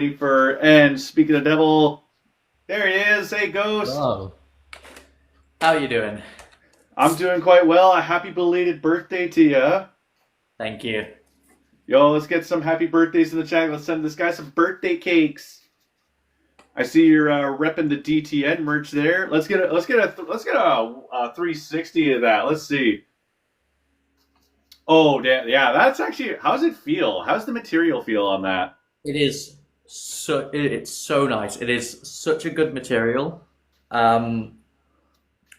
And speaking of devil, there he is. Hey, Ghost. Oh, how you doing? I'm doing quite well. A happy belated birthday to you. Thank you. Yo, let's get some happy birthdays in the chat. Let's send this guy some birthday cakes. I see you're repping the DTN merch there. Let's get a 360 of that. Let's see. Oh, yeah. That's actually. How's it feel? How's the material feel on that? It's so nice. It is such a good material. Um,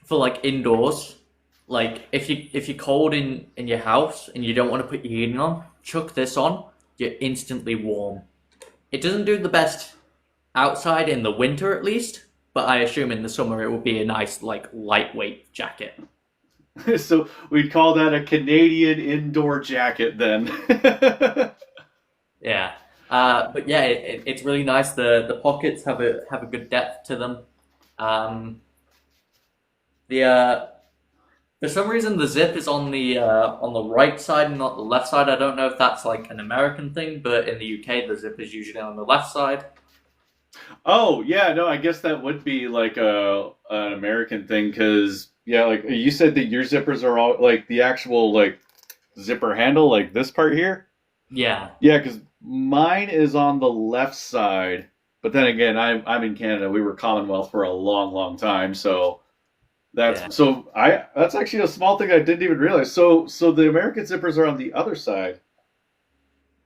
for like indoors. Like if you're cold in your house and you don't want to put your heating on, chuck this on. You're instantly warm. It doesn't do the best outside in the winter at least, but I assume in the summer it will be a nice like lightweight jacket. So we'd call that a Canadian indoor jacket then. Yeah. But yeah, it's really nice. The pockets have a good depth to them. Um, the For some reason the zip is on the right side and not the left side. I don't know if that's like an American thing, but in the UK the zip is usually on the left side. Oh yeah, no, I guess that would be like a an American thing because yeah, like you said that your zippers are all like the actual like zipper handle, like this part here. Yeah, Yeah, because mine is on the left side, but then again, I'm in Canada. We were Commonwealth for a long, long time, so yeah, that's actually a small thing I didn't even realize. So the American zippers are on the other side.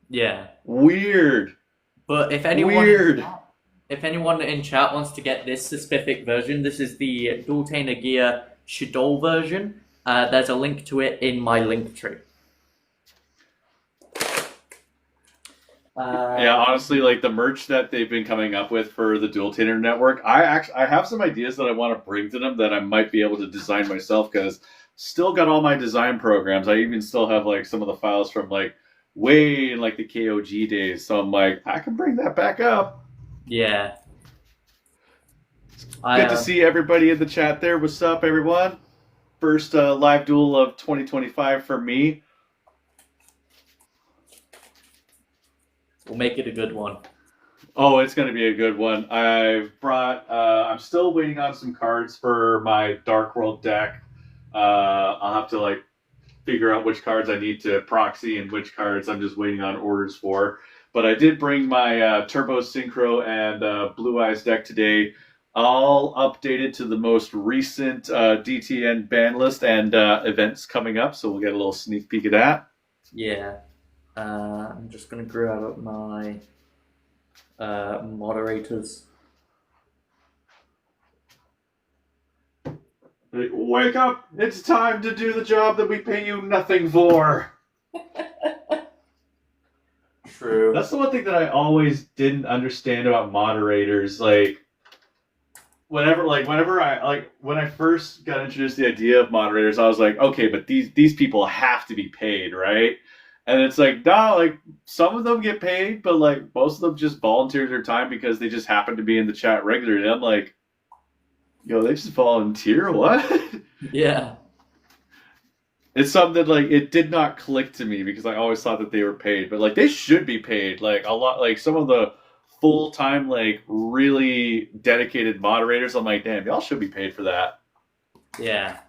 yeah. Weird, But weird. if anyone in chat wants to get this specific version, this is the Dueltainer Gear Shadow version. There's a link to it in my link tree. Yeah, Uh, honestly, like the merch that they've been coming up with for the Dueltainer network, I have some ideas that I want to bring to them that I might be able to design myself because still got all my design programs. I even still have like some of the files from like way in like the KOG days. So I'm like, I can bring that back up. yeah. I Good to see everybody in the chat there. What's up, everyone? First live duel of 2025 for me. will make it a good one. Oh, it's going to be a good one. I'm still waiting on some cards for my Dark World deck. I'll have to like figure out which cards I need to proxy and which cards I'm just waiting on orders for. But I did bring my Turbo Synchro and Blue Eyes deck today, all updated to the most recent DTN ban list and events coming up. So we'll get a little sneak peek of that. Yeah. I'm just gonna grab up my moderators. Wake up! It's time to do the job that we pay you nothing for. True. That's the one thing that I always didn't understand about moderators. When I first got introduced to the idea of moderators, I was like, okay, but these people have to be paid, right? And it's like, no, like some of them get paid, but like most of them just volunteer their time because they just happen to be in the chat regularly. I'm like, yo, they just volunteer? What? Yeah. It's something that like it did not click to me because I always thought that they were paid, but like they should be paid. Like a lot, like some of the full time, like really dedicated moderators. I'm like, damn, y'all should be paid for that. Yeah.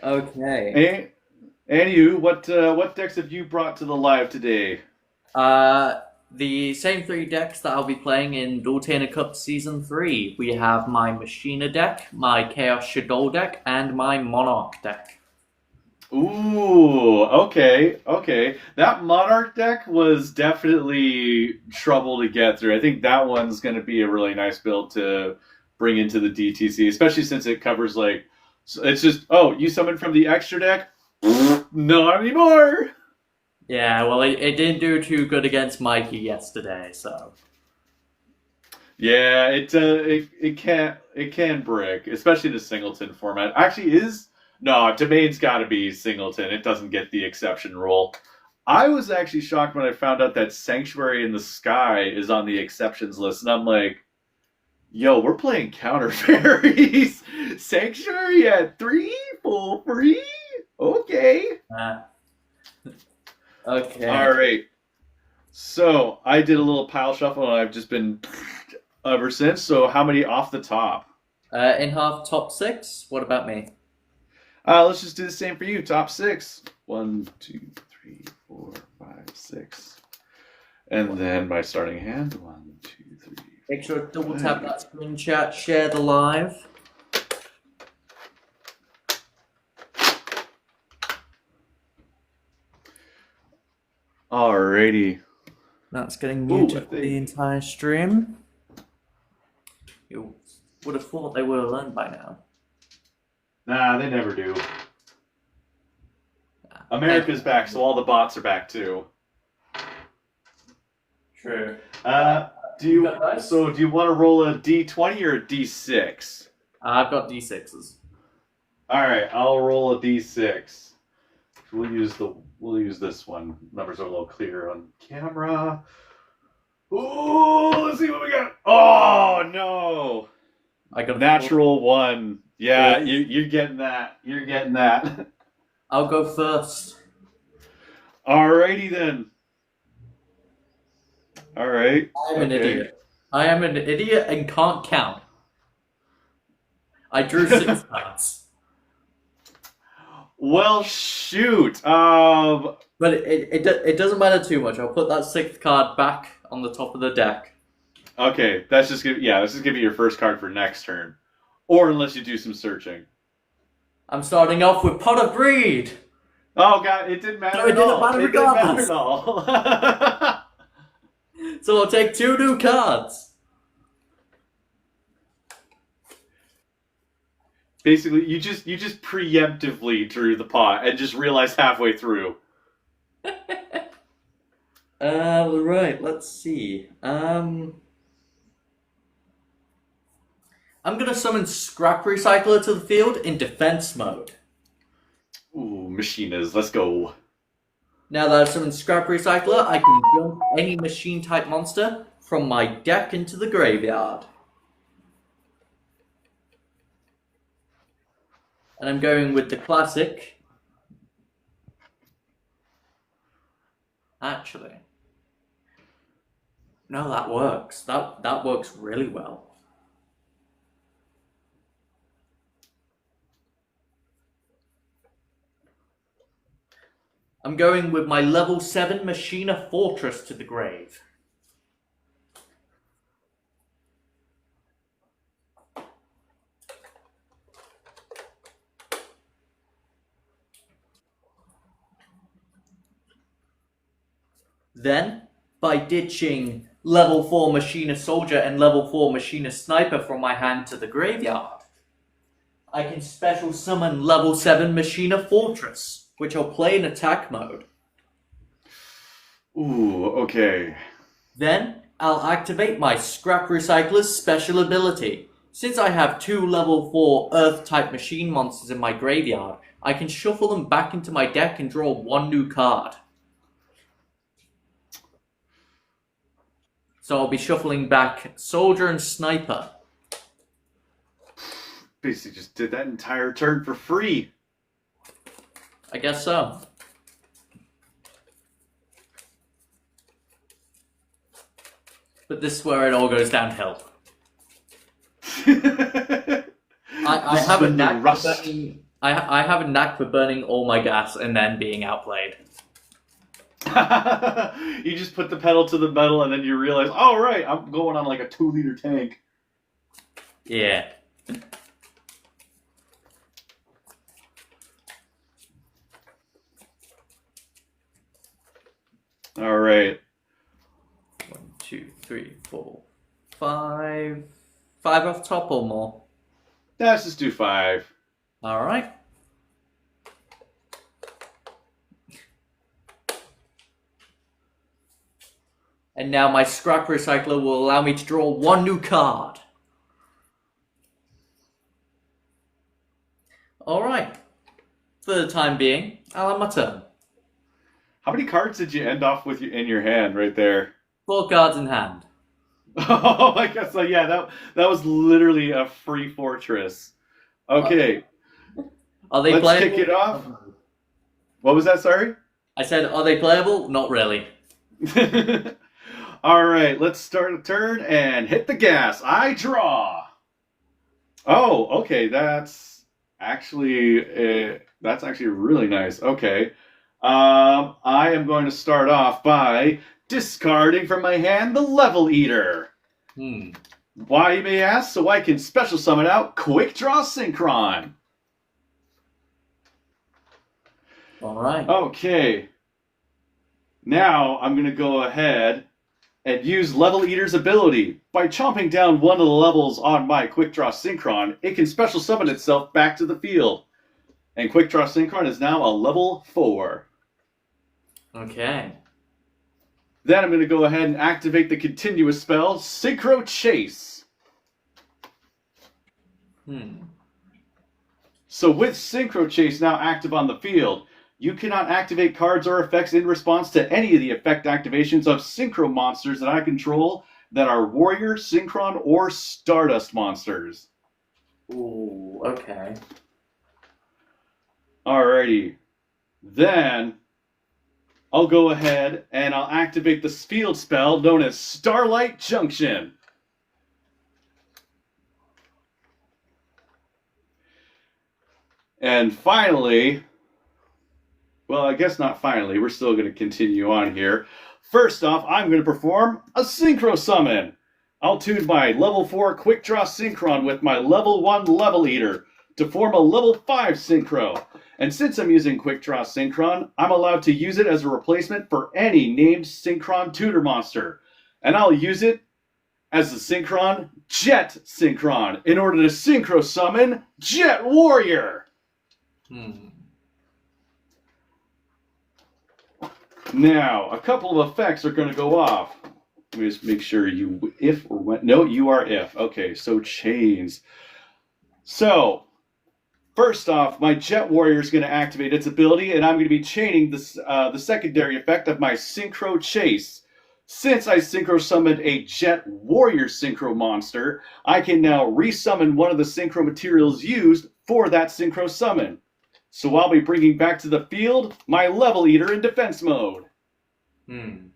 Okay. And you, what decks have you brought to the live today? Uh, the same three decks that I'll be playing in Dueltainer Cup Season 3. We have my Machina deck, my Chaos Shadow deck, and my Monarch deck. Ooh, okay. That Monarch deck was definitely trouble to get through. I think that one's going to be a really nice build to bring into the DTC, especially since it covers like, it's just, oh, you summoned from the extra deck? Not anymore. Yeah, well, it didn't do too good against Mikey yesterday, so. Yeah, it can brick, especially the singleton format. Actually, is no Domain's got to be singleton. It doesn't get the exception rule. I was actually shocked when I found out that Sanctuary in the Sky is on the exceptions list, and I'm like, yo, we're playing counter fairies. Sanctuary at 3 full free. Okay. Uh, okay. All right. So I did a little pile shuffle, and I've just been ever since. So how many off the top? In half, top six. What about me? Let's just do the same for you. Top six. 1, 2, 3, 4, 5, 6. And then my starting hand. 1, 2, 3. Make sure to double tap that screen chat, share the live. Alrighty. That's getting muted for the entire stream. You would have thought they would have learned by now. Nah, they never do. America's back, so all the bots are back too. True. Do you want to roll a D20 or a D6? I've got D6s. All right, I'll roll a D6. We'll use this one. Numbers are a little clearer on camera. Ooh, let's see what we got. Oh no! I got a natural 1. Yeah, you're getting that. You're getting that. I'll go first. Alrighty then. All right. I'm an idiot. I am an idiot and can't count. I drew 6 cards. Well, shoot. But it doesn't matter too much. I'll put that 6th card back on the top of the deck. Okay, that's just gonna be your first card for next turn, or unless you do some searching. I'm starting off with Pot of Greed. Oh god, it didn't matter. No, it didn't matter regardless. It didn't matter at all. So I'll take 2 new cards. Basically, you just preemptively drew the pot and just realized halfway through. Right, let's see. I'm gonna summon Scrap Recycler to the field in defense mode. Ooh, Machinas, let's go. Now that I've summoned Scrap Recycler, I can dump any machine-type monster from my deck into the graveyard. And I'm going with the classic. Actually. No, that works. That works really well. I'm going with my level 7 Machina Fortress to the grave. Then, by ditching level 4 Machina Soldier and level 4 Machina Sniper from my hand to the graveyard, I can special summon level 7 Machina Fortress, which I'll play in attack mode. Ooh, okay. Then, I'll activate my Scrap Recycler's special ability. Since I have 2 level 4 Earth-type machine monsters in my graveyard, I can shuffle them back into my deck and draw 1 new card. So I'll be shuffling back Soldier and Sniper. Basically just did that entire turn for free. I guess so. But this is where it all goes downhill. I have a knack for burning, I have a knack for burning all my gas and then being outplayed. You just put the pedal to the metal and then you realize, oh right, I'm going on like a 2-liter tank. Yeah. All right. 1, 2, 3, 4, 5. 5 off top or more? Let's just do 5. All right. And now my Scrap Recycler will allow me to draw 1 new card. Alright. For the time being, I'll have my turn. How many cards did you end off with in your hand right there? 4 cards in hand. Oh, I guess so. Yeah, that was literally a free fortress. Okay. Are they Let's playable? kick it off. What was that, sorry? I said, are they playable? Not really. All right, let's start a turn and hit the gas. I draw. Oh, okay, that's actually really nice. Okay, I am going to start off by discarding from my hand the Level Eater. Hmm. Why, you may ask? So I can special summon out Quick Draw Synchron. All right. Okay, now I'm going to go ahead and use Level Eater's ability. By chomping down one of the levels on my Quick Draw Synchron, it can special summon itself back to the field. And Quick Draw Synchron is now a level 4. Okay. Then I'm going to go ahead and activate the continuous spell, Synchro Chase. Hmm. So with Synchro Chase now active on the field, you cannot activate cards or effects in response to any of the effect activations of Synchro monsters that I control that are Warrior, Synchron, or Stardust monsters. Ooh. Okay. Alrighty. Then I'll go ahead and I'll activate the field spell known as Starlight Junction. And finally, well, I guess not finally, we're still going to continue on here. First off, I'm going to perform a Synchro Summon. I'll tune my level 4 Quick Draw Synchron with my level 1 Level Eater to form a level 5 Synchro. And since I'm using Quick Draw Synchron, I'm allowed to use it as a replacement for any named Synchron tutor monster. And I'll use it as the Synchron Jet Synchron in order to Synchro Summon Jet Warrior. Hmm. Now, a couple of effects are going to go off. Let me just make sure you if or when. No, you are if. Okay, so chains. So, first off, my Jet Warrior is going to activate its ability, and I'm going to be chaining the secondary effect of my Synchro Chase. Since I Synchro summoned a Jet Warrior Synchro monster, I can now resummon one of the Synchro materials used for that Synchro summon. So I'll be bringing back to the field my Level Eater in defense mode. Hmm.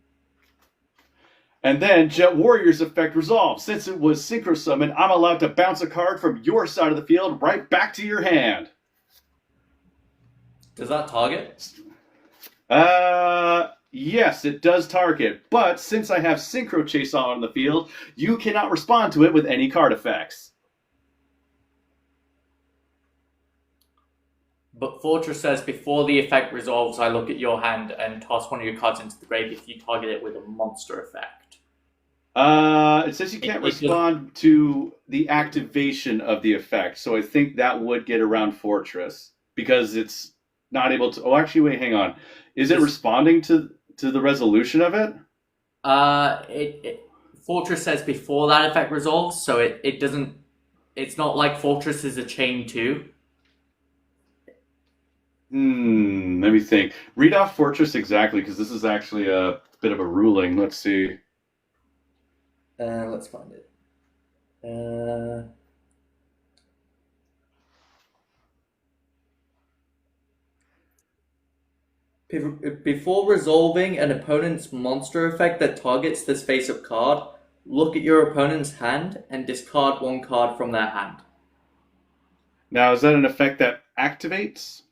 And then Jet Warrior's effect resolves. Since it was Synchro Summon, I'm allowed to bounce a card from your side of the field right back to your hand. Does that target? Yes, it does target. But since I have Synchro Chase on the field, you cannot respond to it with any card effects. But Fortress says before the effect resolves, I look at your hand and toss one of your cards into the grave if you target it with a monster effect. It says you can't respond to the activation of the effect, so I think that would get around Fortress because it's not able to. Oh, actually, wait, hang on. Is it responding to the resolution of it? Fortress says before that effect resolves, so it doesn't. It's not like Fortress is a chain too. Let me think. Read off Fortress exactly, because this is actually a bit of a ruling. Let's see. Let's find it. Before resolving an opponent's monster effect that targets this face-up card, look at your opponent's hand and discard one card from their hand. Now, is that an effect that activates?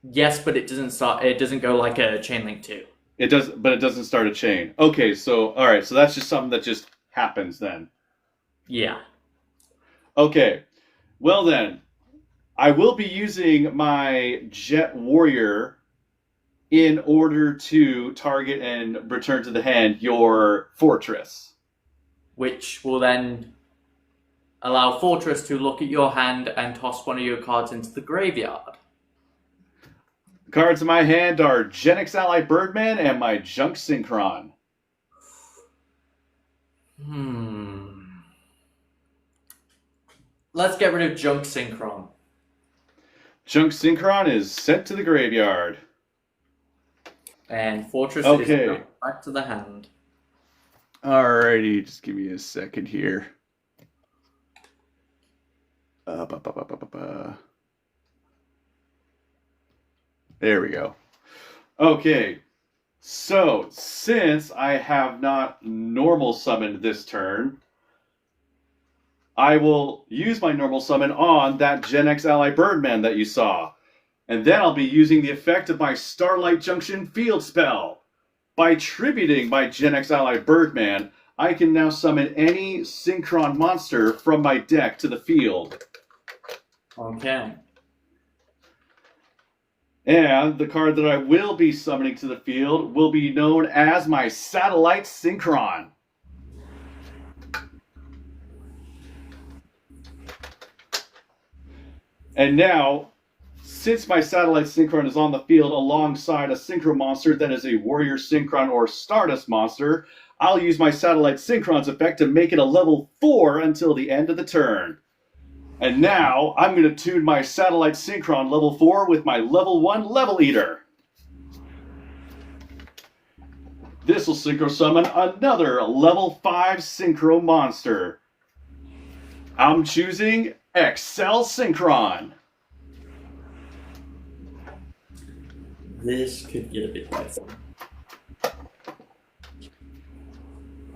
Yes, but it doesn't start. It doesn't go like a chain link 2. It does, but it doesn't start a chain. Okay, so all right, so that's just something that just happens then. Yeah. Okay, well then, I will be using my Jet Warrior in order to target and return to the hand your Fortress. Which will then allow Fortress to look at your hand and toss one of your cards into the graveyard. The cards in my hand are Genix Ally Birdman and my Junk Synchron. Let's get rid of Junk Synchron. Junk Synchron is sent to the graveyard. And Fortress Okay. is back to the hand. Alrighty, just give me a second here. There we go. Okay, so since I have not normal summoned this turn, I will use my normal summon on that Gen X ally Birdman that you saw. And then I'll be using the effect of my Starlight Junction field spell. By tributing my Gen X ally Birdman, I can now summon any Synchron monster from my deck to the field. Okay. And the card that I will be summoning to the field will be known as my Satellite Synchron. And now, since my Satellite Synchron is on the field alongside a Synchro monster that is a Warrior Synchron or Stardust monster, I'll use my Satellite Synchron's effect to make it a level 4 until the end of the turn. And now, I'm going to tune my Satellite Synchron level 4 with my level 1 Level Eater. This will Synchro summon another level 5 Synchro monster. I'm choosing Excel Synchron. This could get a bit dicey.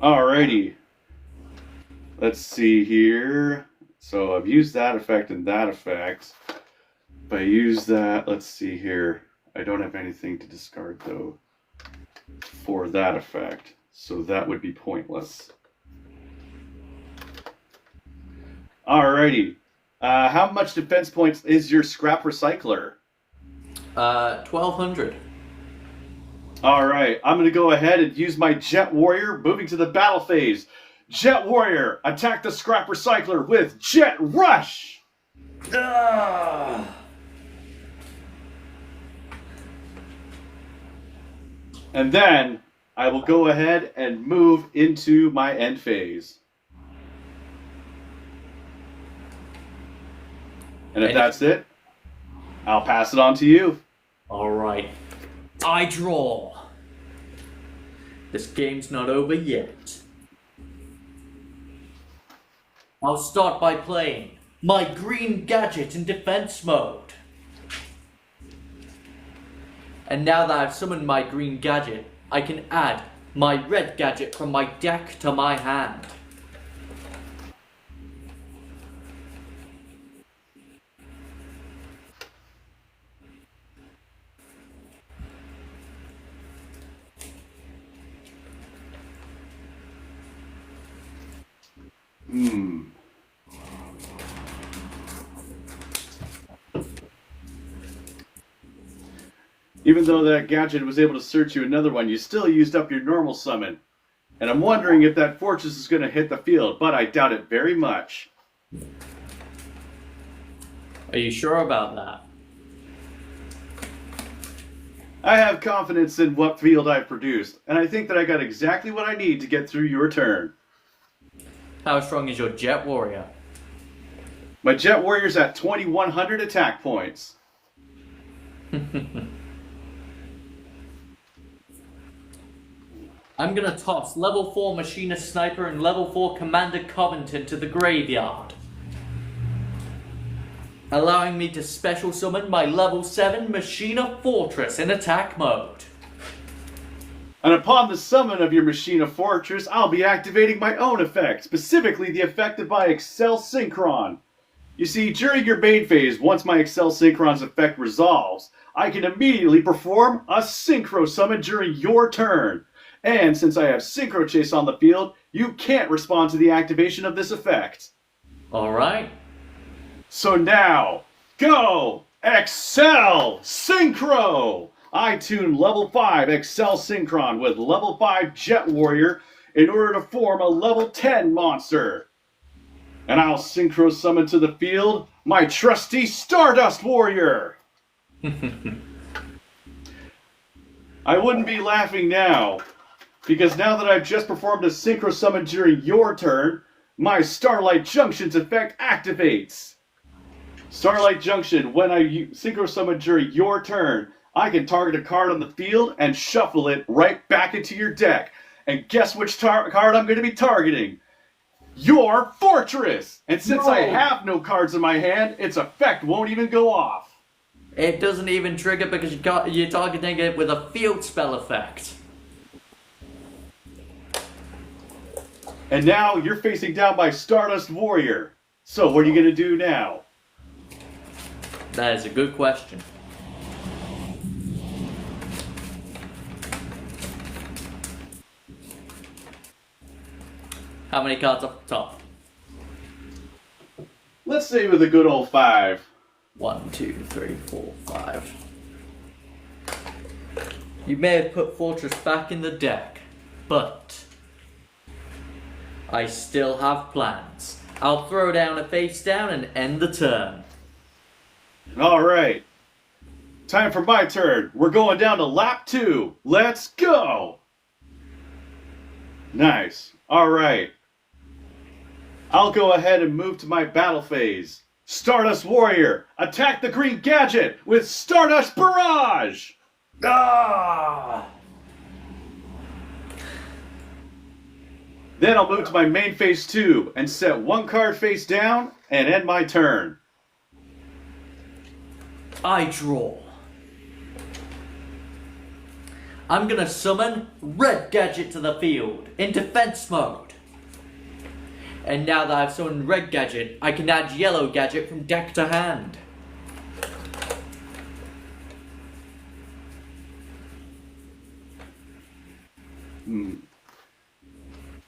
Alrighty. Let's see here. So I've used that effect and that effect. If I use that, let's see here. I don't have anything to discard though for that effect. So that would be pointless. Alrighty. How much defense points is your Scrap Recycler? 1,200. Alright, I'm going to go ahead and use my Jet Warrior, moving to the battle phase. Jet Warrior, attack the Scrap Recycler with Jet Rush! And then I will go ahead and move into my end phase. And if that's it, I'll pass it on to you. Alright. I draw. This game's not over yet. I'll start by playing my green gadget in defense mode. And now that I've summoned my green gadget, I can add my red gadget from my deck to my hand. Even though that gadget was able to search you another one, you still used up your normal summon. And I'm wondering if that fortress is going to hit the field, but I doubt it very much. Are you sure about that? I have confidence in what field I've produced, and I think that I got exactly what I need to get through your turn. How strong is your Jet Warrior? My Jet Warrior's at 2,100 attack points. I'm gonna toss level 4 Machinist Sniper and level 4 Commander Covington to the graveyard, allowing me to special summon my level 7 Machina Fortress in attack mode. And upon the summon of your Machina Fortress, I'll be activating my own effect, specifically the effect of my Excel Synchron. You see, during your main phase, once my Excel Synchron's effect resolves, I can immediately perform a Synchro Summon during your turn. And since I have Synchro Chase on the field, you can't respond to the activation of this effect. Alright. So now, go! Excel Synchro! I tune level 5 Excel Synchron with level 5 Jet Warrior in order to form a level 10 monster. And I'll Synchro Summon to the field my trusty Stardust Warrior! I wouldn't be laughing now, because now that I've just performed a Synchro Summon during your turn, my Starlight Junction's effect activates. Starlight Junction, when I Synchro Summon during your turn, I can target a card on the field and shuffle it right back into your deck. And guess which card I'm going to be targeting? Your Fortress! And since I have no cards in my hand, its effect won't even go off. It doesn't even trigger because you're targeting it with a field spell effect. And now you're facing down my Stardust Warrior. So what are you going to do now? That is a good question. How many cards off the top? Let's say with a good old 5. 1, 2, 3, 4, 5. You may have put Fortress back in the deck, but I still have plans. I'll throw down a face down and end the turn. Alright. Time for my turn. We're going down to lap 2. Let's go! Nice. Alright. I'll go ahead and move to my battle phase. Stardust Warrior, attack the green gadget with Stardust Barrage! Ah! Then I'll move to my main phase 2 and set 1 card face down and end my turn. I draw. I'm gonna summon Red Gadget to the field in defense mode. And now that I've summoned Red Gadget, I can add Yellow Gadget from deck to hand.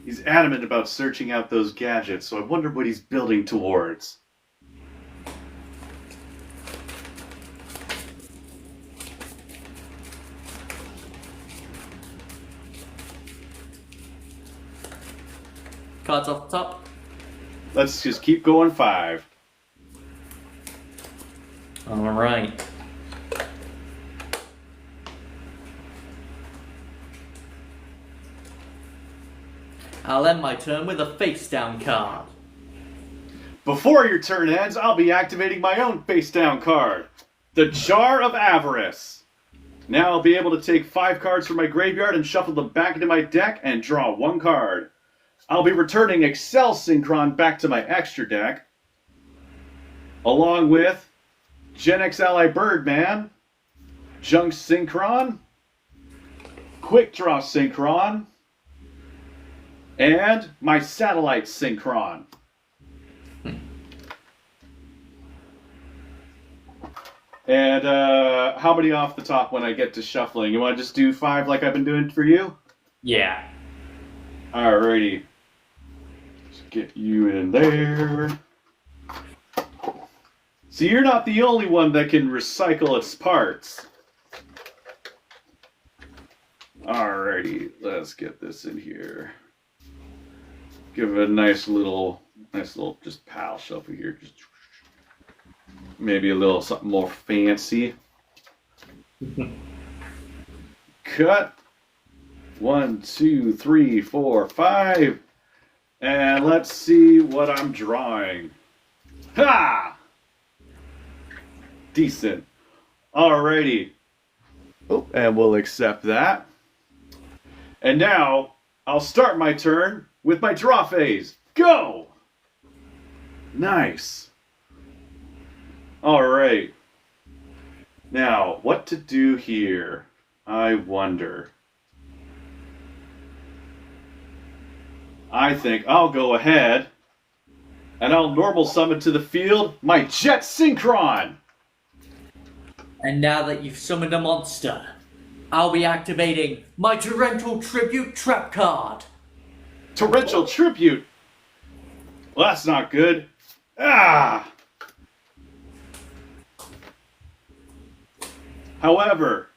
He's adamant about searching out those gadgets, so I wonder what he's building towards. Cards off the top. Let's just keep going 5. Alright. I'll end my turn with a face down card. Before your turn ends, I'll be activating my own face down card, the Jar of Avarice. Now I'll be able to take 5 cards from my graveyard and shuffle them back into my deck and draw 1 card. I'll be returning Excel Synchron back to my extra deck, along with Gen X Ally Birdman, Junk Synchron, Quick Draw Synchron, and my Satellite Synchron. And how many off the top when I get to shuffling? You want to just do 5 like I've been doing for you? Yeah. Alrighty. Let's get you in there. See, you're not the only one that can recycle its parts. Alrighty, let's get this in here. Give it a nice little just pile shuffle here. Just maybe a little something more fancy. Cut. 1, 2, 3, 4, 5. And let's see what I'm drawing. Ha! Decent. Alrighty. Oh, and we'll accept that. And now, I'll start my turn with my draw phase. Go! Nice. Alright. Now, what to do here? I wonder. I think I'll go ahead and I'll normal summon to the field my Jet Synchron. And now that you've summoned a monster, I'll be activating my Torrential Tribute trap card. Torrential Tribute? Well, that's not good. Ah! However,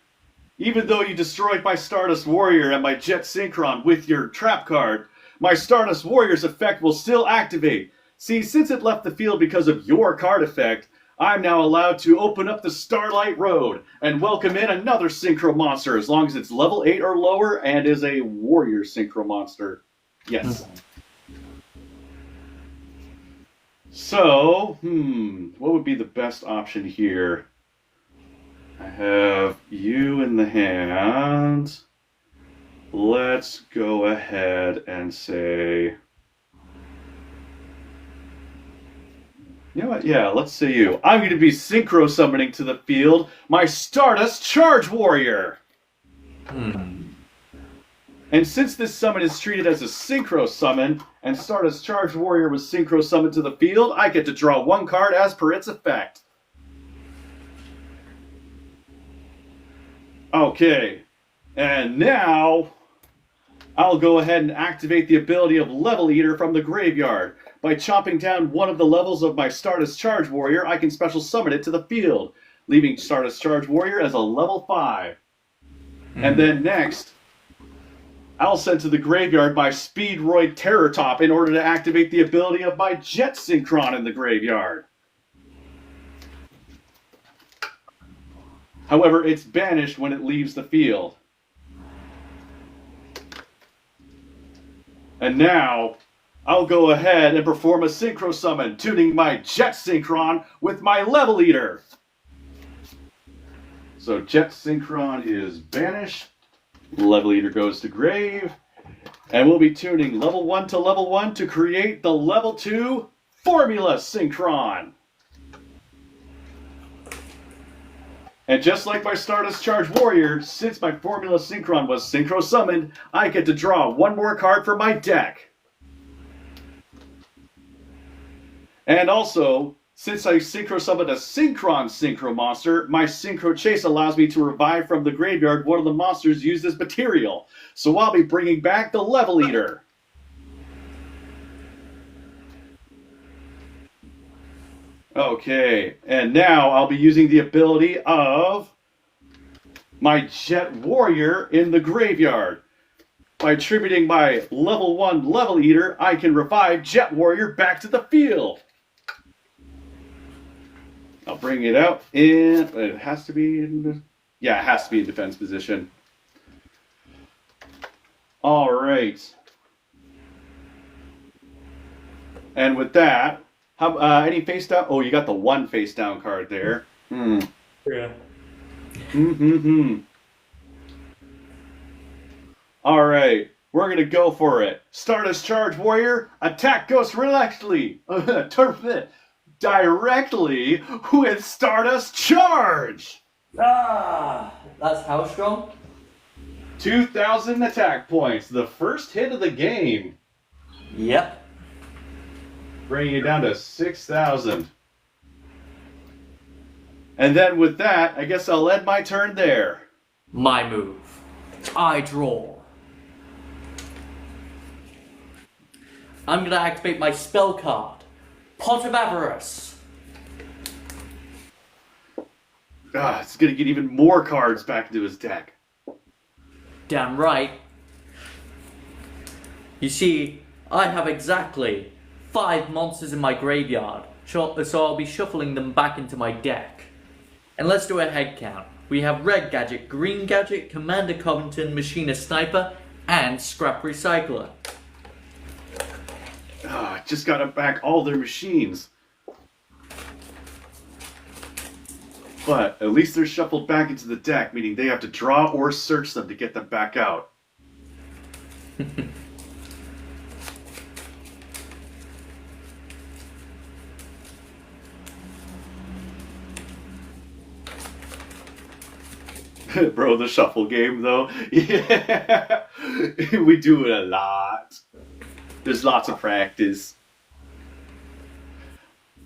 even though you destroyed my Stardust Warrior and my Jet Synchron with your trap card, my Stardust Warrior's effect will still activate. See, since it left the field because of your card effect, I'm now allowed to open up the Starlight Road and welcome in another Synchro Monster as long as it's level 8 or lower and is a Warrior Synchro Monster. Yes. So, what would be the best option here? I have you in the hand. Let's go ahead and say You know what? Yeah, let's say you. I'm going to be synchro summoning to the field my Stardust Charge Warrior. Hmm. And since this summon is treated as a synchro summon, and Stardust Charge Warrior was synchro summoned to the field, I get to draw one card as per its effect. Okay, and now I'll go ahead and activate the ability of Level Eater from the graveyard. By chopping down one of the levels of my Stardust Charge Warrior, I can special summon it to the field, leaving Stardust Charge Warrior as a level 5. And then next, I'll send to the graveyard my Speedroid Terror Top in order to activate the ability of my Jet Synchron in the graveyard. However, it's banished when it leaves the field. And now, I'll go ahead and perform a Synchro Summon, tuning my Jet Synchron with my Level Eater. So Jet Synchron is banished. Level Eater goes to grave. And we'll be tuning level 1 to level 1 to create the level 2 Formula Synchron. And just like my Stardust Charge Warrior, since my Formula Synchron was Synchro Summoned, I get to draw one more card for my deck. And also, since I Synchro Summoned a Synchro monster, my Synchro Chase allows me to revive from the graveyard one of the monsters used as material. So I'll be bringing back the Level Eater. Okay, and now I'll be using the ability of my Jet Warrior in the graveyard. By attributing my level 1 Level Eater, I can revive Jet Warrior back to the field. I'll bring it out in, it has to be in, yeah, it has to be in defense position. All right. And with that, any face down? Oh, you got the one face down card there. Yeah. All right, we're gonna go for it. Stardust Charge Warrior, attack Ghost directly with Stardust Charge. That's how strong? 2,000 attack points, the first hit of the game. Yep. Bringing it down to 6,000. And then with that, I guess I'll end my turn there. My move. I draw. I'm gonna activate my spell card. Pot of Avarice. It's gonna get even more cards back into his deck. Damn right. You see, I have exactly 5 monsters in my graveyard, so I'll be shuffling them back into my deck. And let's do a head count. We have Red Gadget, Green Gadget, Commander Covington, Machinist Sniper, and Scrap Recycler. Just gotta back all their machines. But at least they're shuffled back into the deck, meaning they have to draw or search them to get them back out. Bro, the shuffle game though. Yeah. We do it a lot. There's lots of practice.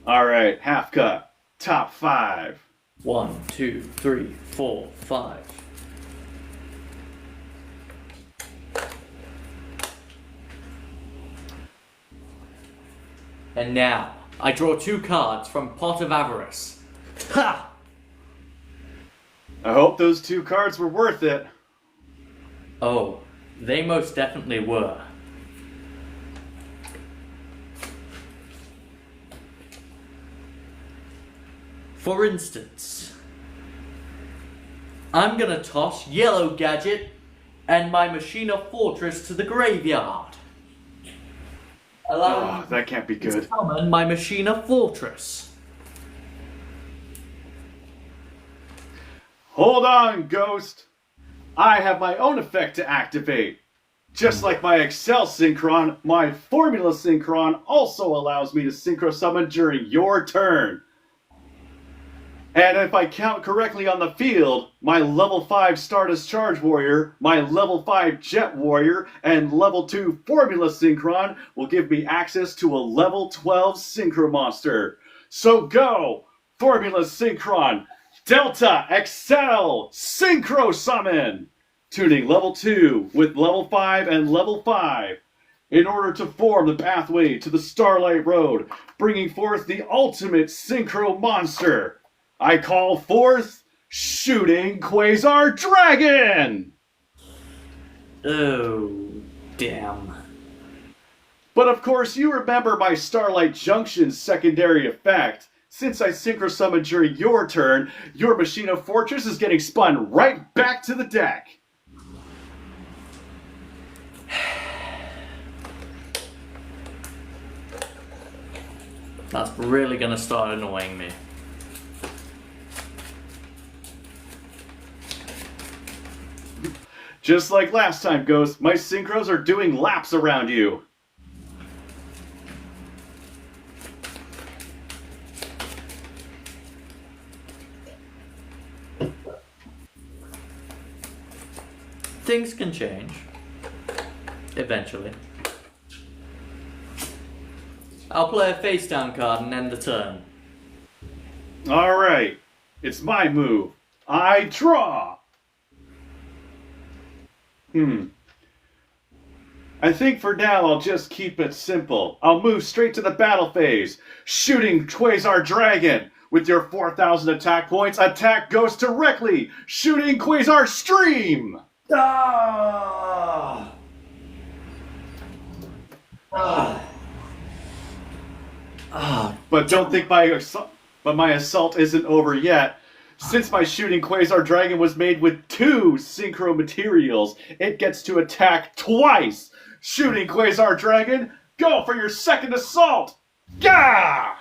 Alright, half cut. Top 5. 1, 2, 3, 4, 5. And now, I draw 2 cards from Pot of Avarice. Ha! I hope those 2 cards were worth it. Oh, they most definitely were. For instance, I'm gonna toss Yellow Gadget and my Machina Fortress to the graveyard. Allowing that can't be me to good. summon my Machina Fortress. Hold on, Ghost. I have my own effect to activate. Just like my Excel Synchron, my Formula Synchron also allows me to Synchro Summon during your turn. And if I count correctly on the field, my level 5 Stardust Charge Warrior, my level 5 Jet Warrior, and level 2 Formula Synchron will give me access to a level 12 Synchro Monster. So go! Formula Synchron, Delta Excel Synchro Summon! Tuning level 2 with level 5 and level 5 in order to form the pathway to the Starlight Road, bringing forth the ultimate Synchro Monster. I call forth Shooting Quasar Dragon! Oh, damn. But of course, you remember my Starlight Junction's secondary effect. Since I Synchro Summoned during your turn, your Machina Fortress is getting spun right back to the deck. That's really gonna start annoying me. Just like last time, Ghost, my Synchros are doing laps around you. Things can change. Eventually. I'll play a face down card and end the turn. Alright, it's my move. I draw! I think for now I'll just keep it simple. I'll move straight to the battle phase. Shooting Quasar Dragon. With your 4,000 attack points, attack Ghost directly. Shooting Quasar Stream! Ah! Ah! Ah! But don't think my assault isn't over yet. Since my Shooting Quasar Dragon was made with 2 synchro materials, it gets to attack twice. Shooting Quasar Dragon, go for your second assault! Gah!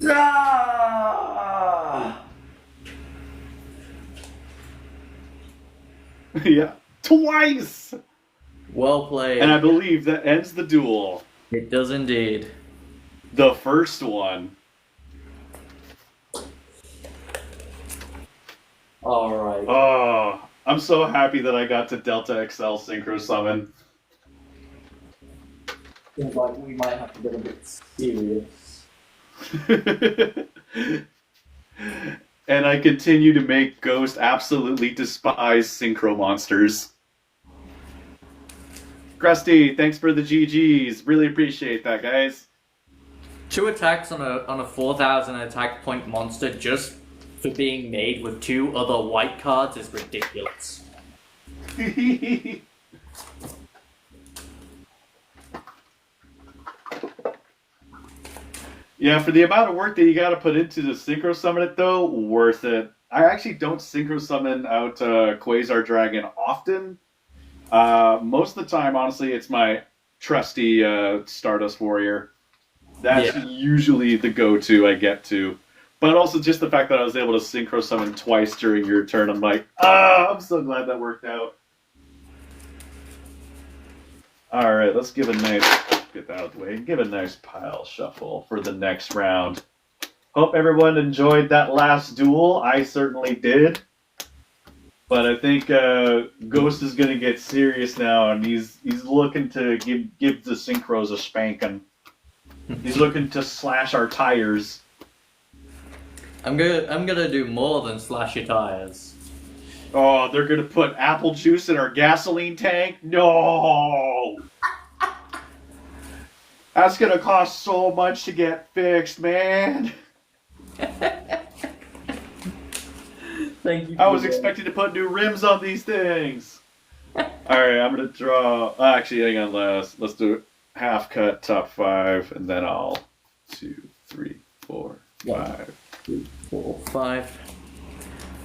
Ah! Yeah, twice! Well played. And I believe that ends the duel. It does indeed. The first one. Alright. Oh, I'm so happy that I got to Delta XL Synchro Summon. Seems like we might have to get a bit serious. And I continue to make Ghost absolutely despise synchro monsters. Krusty, thanks for the GGs. Really appreciate that, guys. 2 attacks on a 4,000 attack point monster just for being made with 2 other white cards is ridiculous. Yeah, for the amount of work that you got to put into the synchro summon it, though, worth it. I actually don't synchro summon out Quasar Dragon often. Most of the time, honestly, it's my trusty Stardust Warrior. That's usually the go-to I get to. But also just the fact that I was able to synchro summon twice during your turn, I'm like, I'm so glad that worked out. Alright, let's give a nice, get that out of the way, give a nice pile shuffle for the next round. Hope everyone enjoyed that last duel. I certainly did. But I think Ghost is going to get serious now, and he's looking to give the synchros a spanking. He's looking to slash our tires. I'm gonna do more than slash your tires. Oh, they're gonna put apple juice in our gasoline tank? No! That's gonna cost so much to get fixed, man. Thank you. I was expecting to put new rims on these things. Alright, I'm gonna draw. Actually, hang on, let's do half cut top 5, and then I'll 2, 3, 4, 5. 2, 4, 5.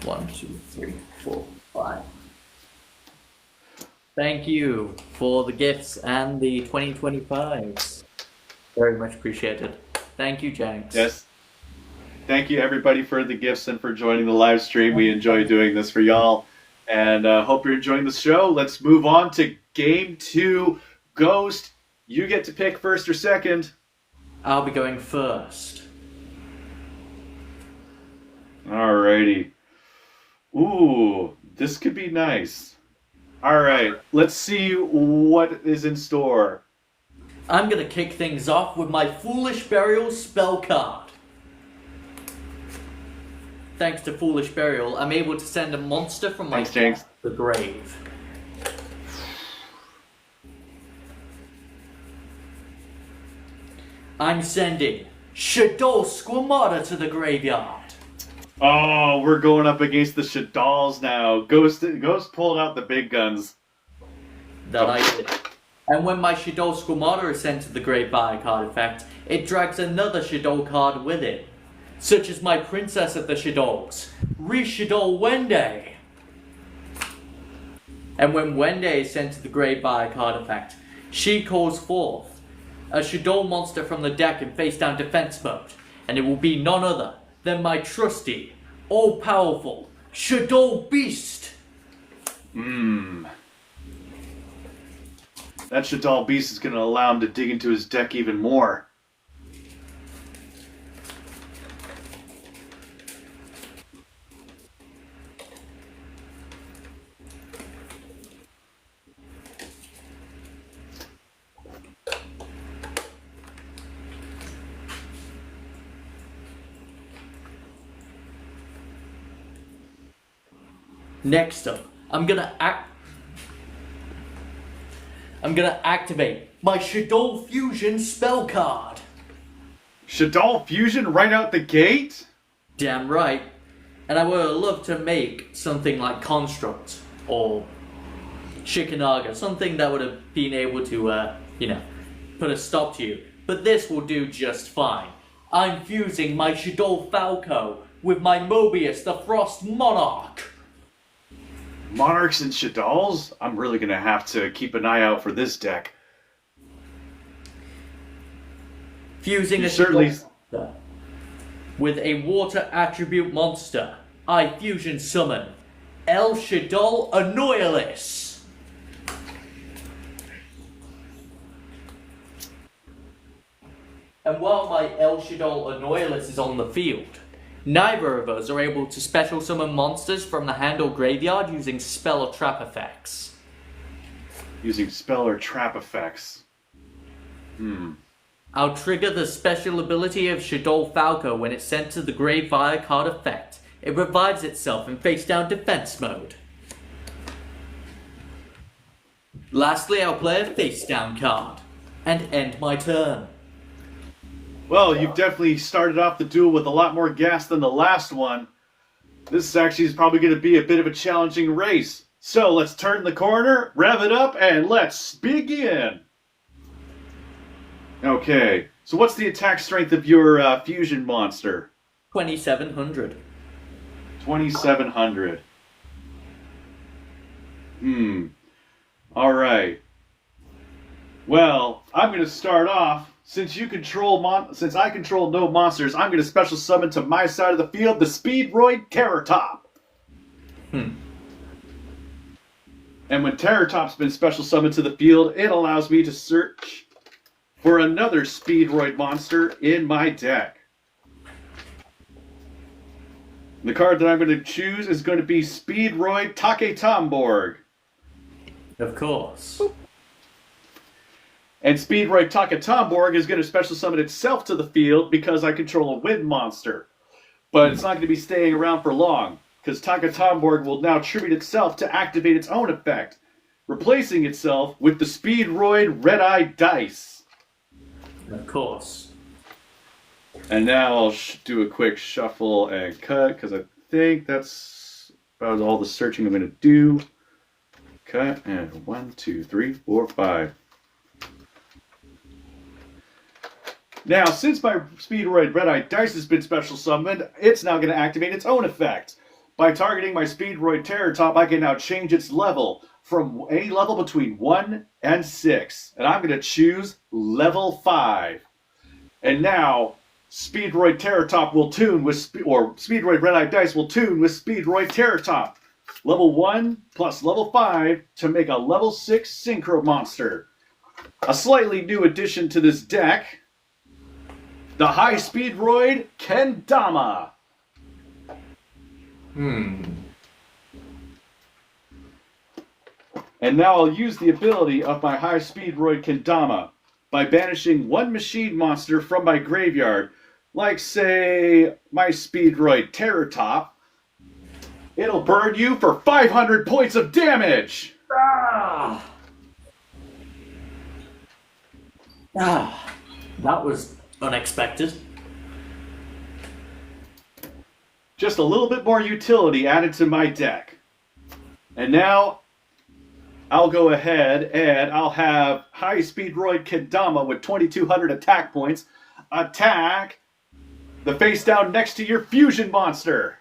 1, 2, 3, 4, 5. Thank you for the gifts and the 2025s. Very much appreciated. Thank you, Janks. Yes. Thank you, everybody, for the gifts and for joining the live stream. We enjoy doing this for y'all. And hope you're enjoying the show. Let's move on to Game 2. Ghost, you get to pick first or second. I'll be going first. Alrighty. Ooh, this could be nice. Alright, let's see what is in store. I'm gonna kick things off with my Foolish Burial spell card. Thanks to Foolish Burial, I'm able to send a monster from my deck to the grave. I'm sending Shadow Squamata to the graveyard. Oh, we're going up against the Shaddols now. Ghost pulled out the big guns. That I did. And when my Shadow Squamata is sent to the grave by a card effect, it drags another Shadow card with it, such as my Princess of the Shadows, Shadow Wende. And when Wende is sent to the grave by a card effect, she calls forth a Shadow monster from the deck in face down defense mode, and it will be none other than my trusty, all-powerful Shadow Beast. That Shadow Beast is going to allow him to dig into his deck even more. Next up, I'm gonna activate my Shadow Fusion spell card. Shadow Fusion right out the gate? Damn right. And I would love to make something like Construct or Shikanaga, something that would have been able to, put a stop to you. But this will do just fine. I'm fusing my Shadow Falco with my Mobius the Frost Monarch. Monarchs and Shadows? I'm really going to have to keep an eye out for this deck. Fusing a Shadow monster with a water attribute monster, I fusion summon El Shadow Annoyalist. And while my El Shadow Annoyalist is on the field, neither of us are able to special summon monsters from the hand or graveyard using spell or trap effects. Using spell or trap effects. I'll trigger the special ability of Shadow Falco when it's sent to the grave via card effect. It revives itself in face down defense mode. Lastly, I'll play a face down card and end my turn. Well, you've definitely started off the duel with a lot more gas than the last one. This actually is probably going to be a bit of a challenging race. So let's turn the corner, rev it up, and let's begin. Okay, so what's the attack strength of your fusion monster? 2700. 2700. Alright. Well, I'm going to start off. Since I control no monsters, I'm going to special summon to my side of the field the Speedroid Terrortop. And when Terrortop's been special summoned to the field, it allows me to search for another Speedroid monster in my deck. The card that I'm going to choose is going to be Speedroid Taketomborg. Of course. And Speedroid Taketomborg is going to special summon itself to the field because I control a wind monster. But it's not going to be staying around for long, because Taketomborg will now tribute itself to activate its own effect, replacing itself with the Speedroid Red-Eye Dice. Of course. And now I'll do a quick shuffle and cut, because I think that's about all the searching I'm going to do. Cut, and 1, 2, 3, 4, 5. Now, since my Speedroid Red-Eye Dice has been special summoned, it's now going to activate its own effect. By targeting my Speedroid Terrortop, I can now change its level from any level between 1 and 6. And I'm going to choose level 5. And now, Speedroid Terrortop will tune with, or Speedroid Red-Eye Dice will tune with Speedroid Terrortop. level 1 plus level 5 to make a level 6 Synchro Monster. A slightly new addition to this deck, the High Speed Roid Kendama. And now I'll use the ability of my High Speed Roid Kendama by banishing one machine monster from my graveyard, like, say, my Speedroid Terror Top. It'll burn you for 500 points of damage! That was unexpected. Just a little bit more utility added to my deck. And now, I'll go ahead and I'll have High Speed Roid Kendama with 2,200 attack points attack the face down next to your fusion monster.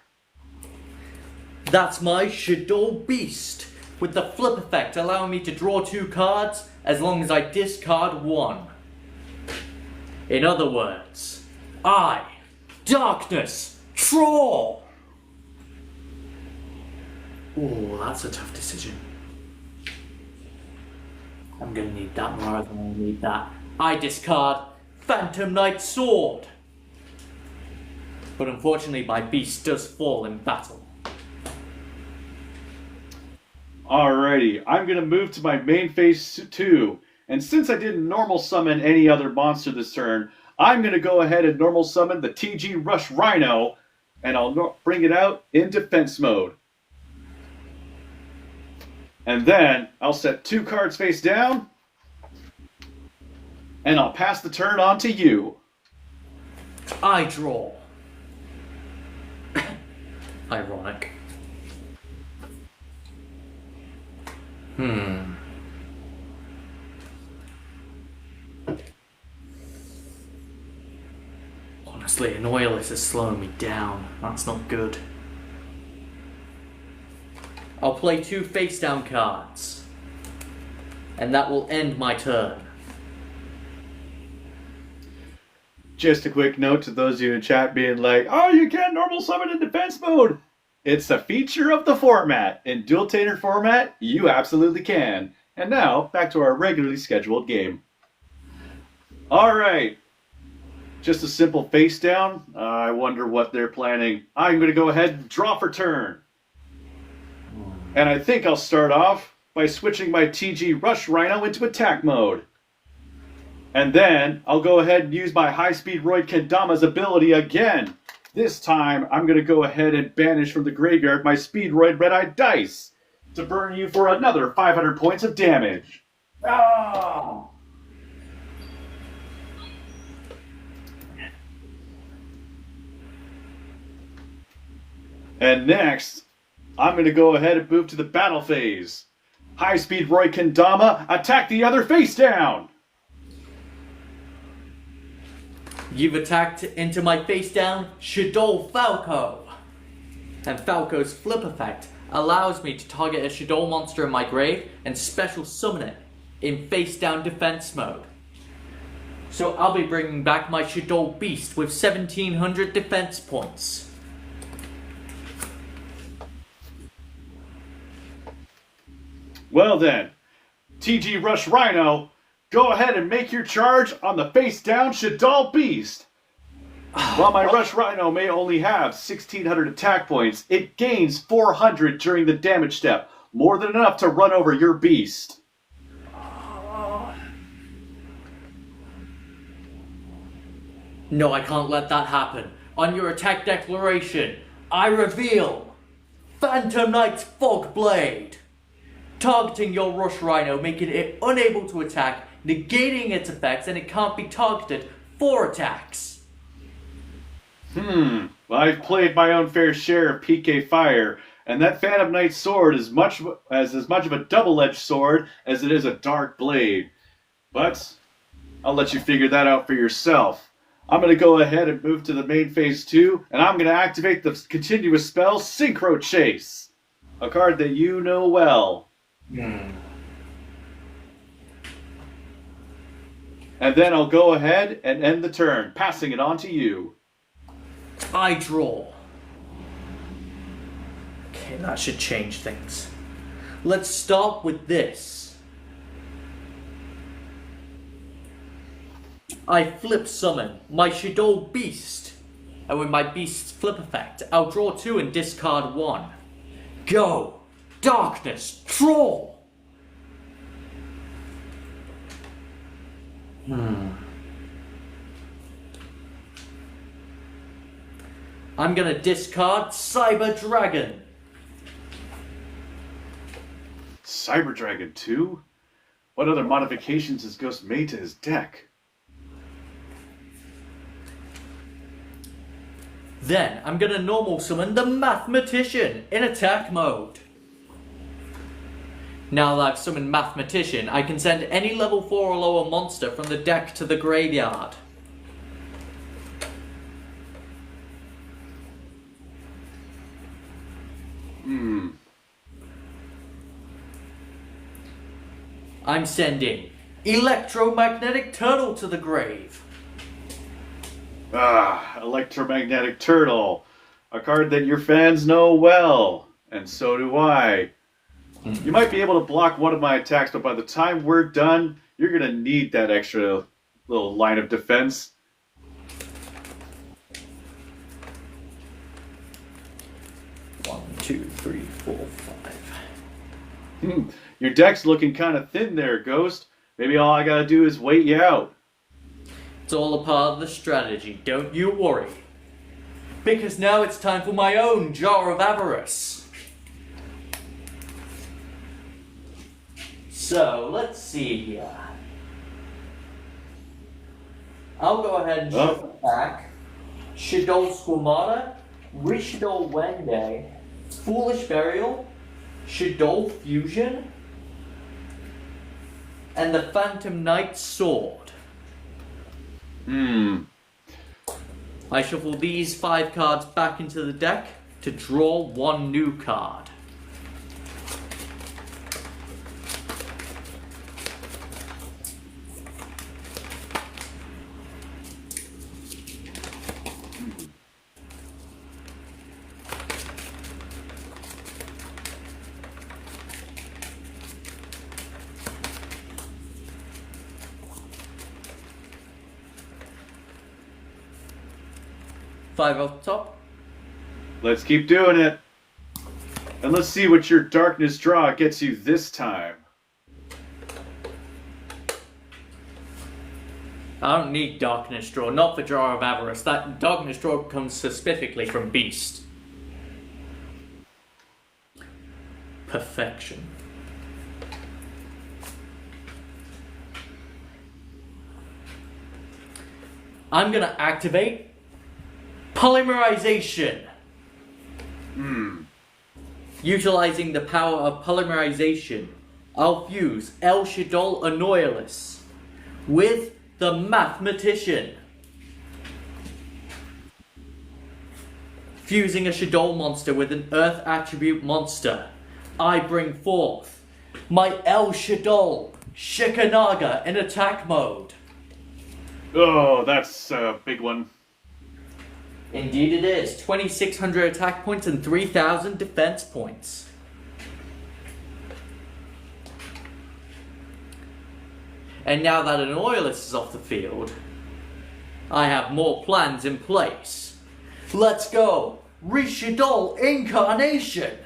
That's my Shadow Beast, with the flip effect allowing me to draw 2 cards as long as I discard 1. In other words, I, Darkness, draw! Oh, that's a tough decision. I'm gonna need that more than I need that. I discard Phantom Knight Sword. But unfortunately my beast does fall in battle. Alrighty, I'm going to move to my main phase 2. And since I didn't normal summon any other monster this turn, I'm going to go ahead and normal summon the TG Rush Rhino, and I'll bring it out in defense mode. And then I'll set 2 cards face down, and I'll pass the turn on to you. I draw. Ironic. Honestly, an Oilers is slowing me down. That's not good. I'll play 2 face down cards. And that will end my turn. Just a quick note to those of you in chat being like, oh, you can't normal summon in defense mode. It's a feature of the format. In Dueltainer format, you absolutely can. And now, back to our regularly scheduled game. Alright. Just a simple face down. I wonder what they're planning. I'm going to go ahead and draw for turn. And I think I'll start off by switching my TG Rush Rhino into attack mode. And then I'll go ahead and use my High Speed Roid Kendama's ability again. This time, I'm going to go ahead and banish from the graveyard my Speedroid Red-Eyed Dice to burn you for another 500 points of damage. Oh! And next, I'm going to go ahead and move to the battle phase. High Speed Roid Kendama, attack the other face down! You've attacked into my face down Shadow Falco. And Falco's flip effect allows me to target a Shadow monster in my grave and special summon it in face down defense mode. So I'll be bringing back my Shadow Beast with 1,700 defense points. Well then, TG Rush Rhino, go ahead and make your charge on the face-down Shadow Beast. While my Rush Rhino may only have 1,600 attack points, it gains 400 during the damage step, more than enough to run over your beast. No, I can't let that happen. On your attack declaration, I reveal Phantom Knight's Fog Blade. Targeting your Rush Rhino, making it unable to attack, negating its effects, and it can't be targeted for attacks. Well, I've played my own fair share of PK Fire, and that Phantom Knight sword is as much of a double-edged sword as it is a dark blade. But I'll let you figure that out for yourself. I'm going to go ahead and move to the main phase 2, and I'm going to activate the continuous spell Synchro Chase, a card that you know well. And then I'll go ahead and end the turn, passing it on to you. I draw. Okay, that should change things. Let's start with this. I flip summon my Shadow Beast. And with my Beast's flip effect, I'll draw 2 and discard 1. Go! Darkness, draw! I'm gonna discard Cyber Dragon. Cyber Dragon 2? What other modifications has Ghost made to his deck? Then I'm gonna normal summon the Mathematician in attack mode. Now that I've summoned Mathematician, I can send any level 4 or lower monster from the deck to the graveyard. I'm sending Electromagnetic Turtle to the grave. Electromagnetic Turtle. A card that your fans know well. And so do I. You might be able to block one of my attacks, but by the time we're done, you're going to need that extra little line of defense. One, two, three, four, five. Your deck's looking kind of thin there, Ghost. Maybe all I got to do is wait you out. It's all a part of the strategy, don't you worry. Because now it's time for my own Jar of Avarice. So, let's see here. I'll go ahead and shuffle back Shadow Squamata, Rishadow Wende, Foolish Burial, Shadow Fusion, and the Phantom Knight's Sword. I shuffle these 5 cards back into the deck to draw 1 new card. Five off the top. Let's keep doing it. And let's see what your Darkness draw gets you this time. I don't need Darkness Draw, not for Jar of Avarice. That Darkness Draw comes specifically from Beast. Perfection. I'm gonna activate Polymerization. Utilizing the power of Polymerization, I'll fuse El Shaddol Annoyalus with the Mathematician. Fusing a Shaddol monster with an Earth attribute monster, I bring forth my El Shaddol Shikanaga in attack mode. Oh, that's a big one. Indeed it is. 2,600 attack points and 3,000 defense points. And now that an Annoyalus is off the field, I have more plans in place. Let's go! Rishadol Incarnation!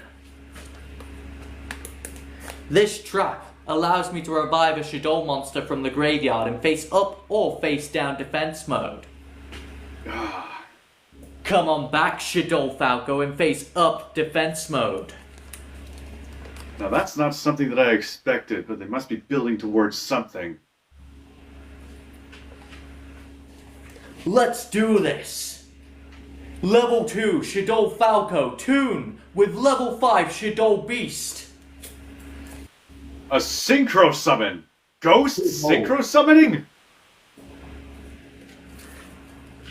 This trap allows me to revive a Shaddol monster from the graveyard in face up or face down defense mode. Come on back, Shaddol Falco, in face up defense mode. Now that's not something that I expected, but they must be building towards something. Let's do this! Level 2 Shaddol Falco tune with level 5 Shaddol Beast. A synchro summon! Ghost synchro summoning?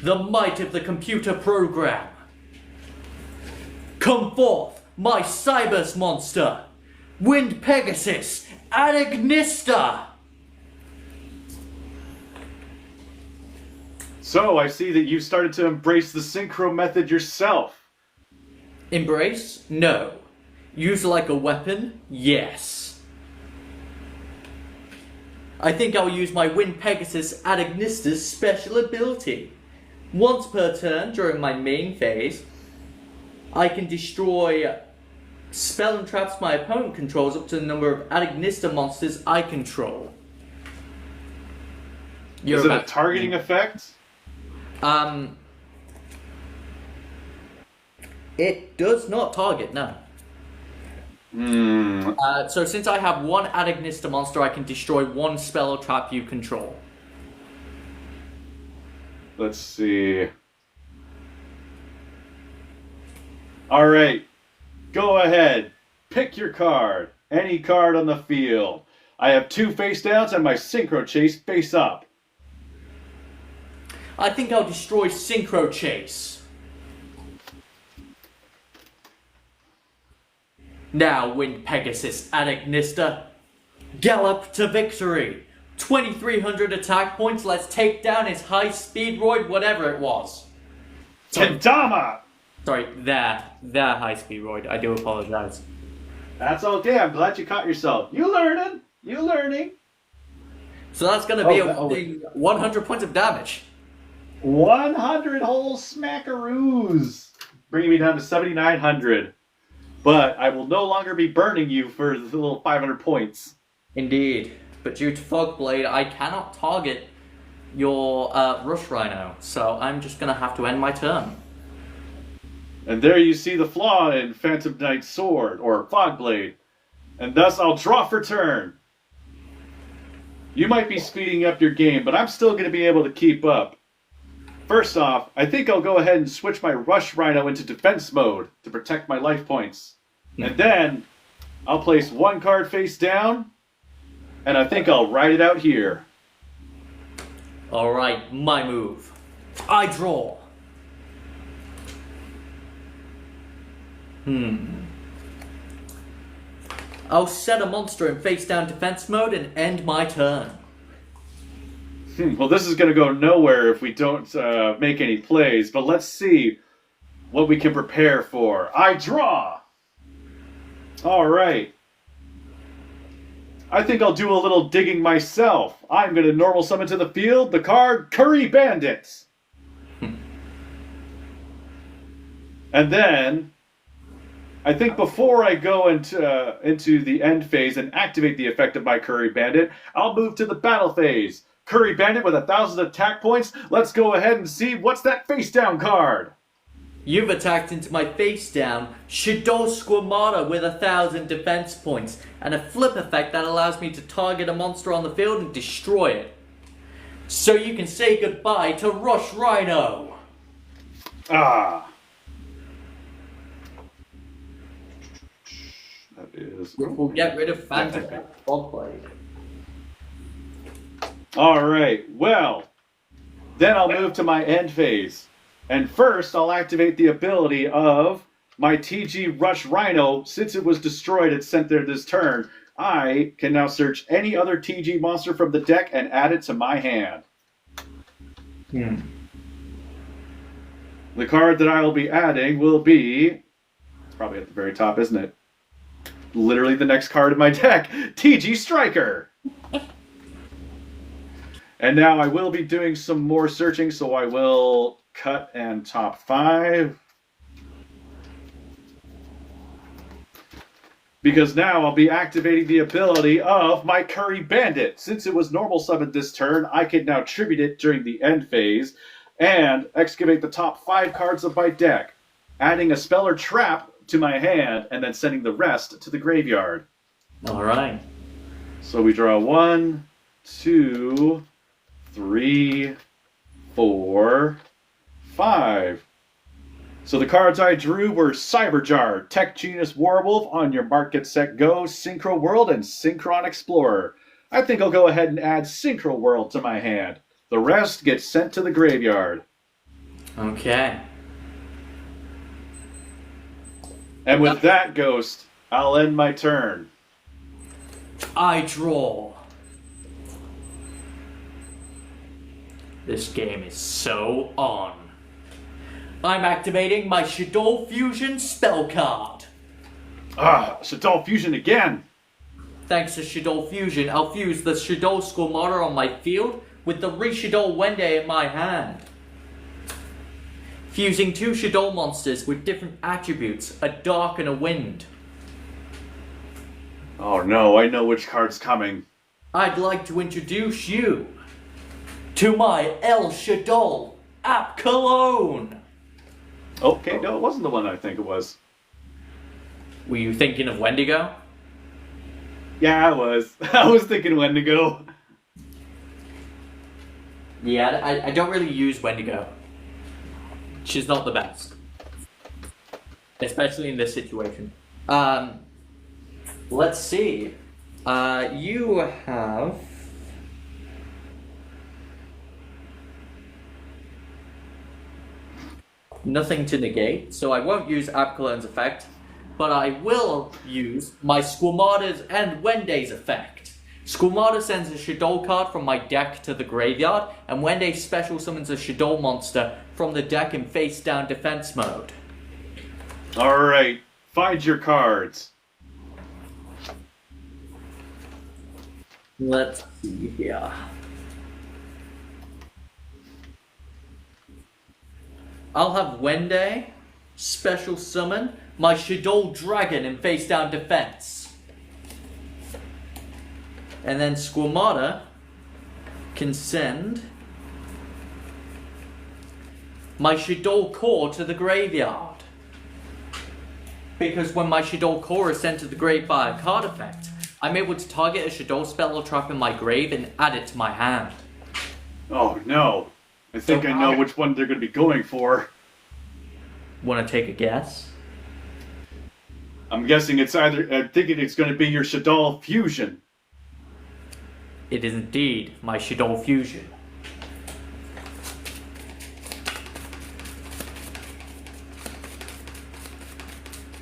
The might of the computer program. Come forth, my Cybers monster, Wind Pegasus Anagnista. So I see that you've started to embrace the synchro method yourself. Embrace? No. Use like a weapon? Yes. I think I'll use my Wind Pegasus Adagnista's special ability. Once per turn during my main phase, I can destroy spell and traps my opponent controls up to the number of Adagnista monsters I control. Is it a targeting effect? It does not target, no. So since I have one Adagnista monster, I can destroy one spell or trap you control. Let's see. All right. Go ahead. Pick your card. Any card on the field. I have 2 face downs and my Synchro Chase face up. I think I'll destroy Synchro Chase. Now, Wind Pegasus Adagnista, gallop to victory. 2,300 attack points. Let's take down his high speed roid, whatever it was. Kendama! Sorry, their high speed roid. I do apologize. That's okay. I'm glad you caught yourself. You learning. You learning. So that's going to be 100 points of damage. 100 whole smackaroos. Bringing me down to 7,900. But I will no longer be burning you for the little 500 points. Indeed. But due to Fog Blade, I cannot target your Rush Rhino. So I'm just going to have to end my turn. And there you see the flaw in Phantom Knight's sword, or Fog Blade. And thus I'll draw for turn. You might be speeding up your game, but I'm still going to be able to keep up. First off, I think I'll go ahead and switch my Rush Rhino into defense mode to protect my life points. And then I'll place 1 card face down, and I think I'll write it out here. Alright, my move. I draw. I'll set a monster in face down defense mode and end my turn. Well, this is going to go nowhere if we don't make any plays, but let's see what we can prepare for. I draw! Alright. I think I'll do a little digging myself. I'm going to normal summon to the field the card Curry Bandit. And then, I think before I go into the end phase and activate the effect of my Curry Bandit, I'll move to the battle phase. Curry Bandit with 1,000 attack points. Let's go ahead and see what's that face down card. You've attacked into my face down Shadow Squamata with 1,000 defense points and a flip effect that allows me to target a monster on the field and destroy it. So you can say goodbye to Rush Rhino. Ah. That is... We'll get rid of Phantom Fog Blade. Alright, well, then I'll move to my end phase. And first, I'll activate the ability of my TG Rush Rhino. Since it was destroyed and sent there this turn, I can now search any other TG monster from the deck and add it to my hand. The card that I will be adding will be... It's probably at the very top, isn't it? Literally the next card in my deck, TG Striker! And now I will be doing some more searching, so I will cut and top 5. Because now I'll be activating the ability of my Curry Bandit. Since it was normal summoned this turn, I can now tribute it during the end phase and excavate the top 5 cards of my deck, adding a spell or trap to my hand and then sending the rest to the graveyard. Alright. So we draw 1, 2, 3, 4, 5. So the cards I drew were Cyberjar, Tech Genius Warwolf, On Your Mark, Get Set, Go, Synchro World, and Synchron Explorer. I think I'll go ahead and add Synchro World to my hand. The rest gets sent to the graveyard. Okay. And with that, Ghost, I'll end my turn. I draw. This game is so on. I'm activating my Shadow Fusion spell card. Shadol Fusion again! Thanks to Shadol Fusion, I'll fuse the Shadol Squamata on my field with the Reshadol Wende in my hand. Fusing two Shadol monsters with different attributes, a dark and a wind. Oh no, I know which card's coming. I'd like to introduce you to my El Shadol App Cologne. Okay, no, it wasn't the one I think it was. Were you thinking of Wendigo? Yeah, I was. I was thinking Wendigo. Yeah, I don't really use Wendigo. She's not the best. Especially in this situation. Let's see. You have... nothing to negate, so I won't use Abcolon's effect, but I will use my Squamata's and Wende's effect. Squamata sends a Shadol card from my deck to the graveyard, and Wende special summons a Shadol monster from the deck in face-down defense mode. Alright, find your cards. Let's see here. I'll have Wende special summon my Shadol Dragon in face-down defense. And then Squamata can send my Shadol Core to the graveyard. Because when my Shadol Core is sent to the grave by a card effect, I'm able to target a Shadol spell or trap in my grave and add it to my hand. Oh no. I think I know which one they're going to be going for. Want to take a guess? I'm guessing it's either... I'm thinking it's going to be your Shadol Fusion. It is indeed my Shadol Fusion.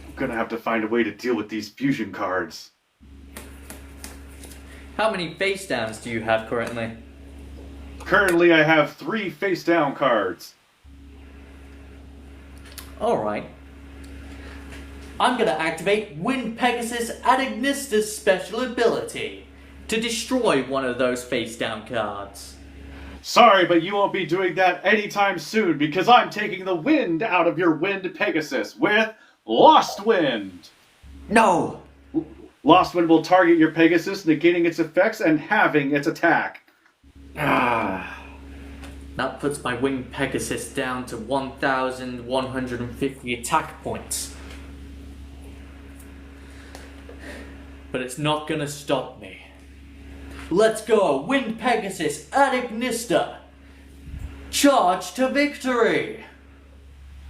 I'm going to have to find a way to deal with these fusion cards. How many face downs do you have currently? Currently, I have 3 face-down cards. Alright. I'm gonna activate Wind Pegasus Adignista's special ability to destroy one of those face-down cards. Sorry, but you won't be doing that anytime soon because I'm taking the wind out of your Wind Pegasus with Lost Wind. No! Lost Wind will target your Pegasus, negating its effects and halving its attack. That puts my Winged Pegasus down to 1,150 attack points. But it's not gonna stop me. Let's go! Wind Pegasus Adignista! Charge to victory!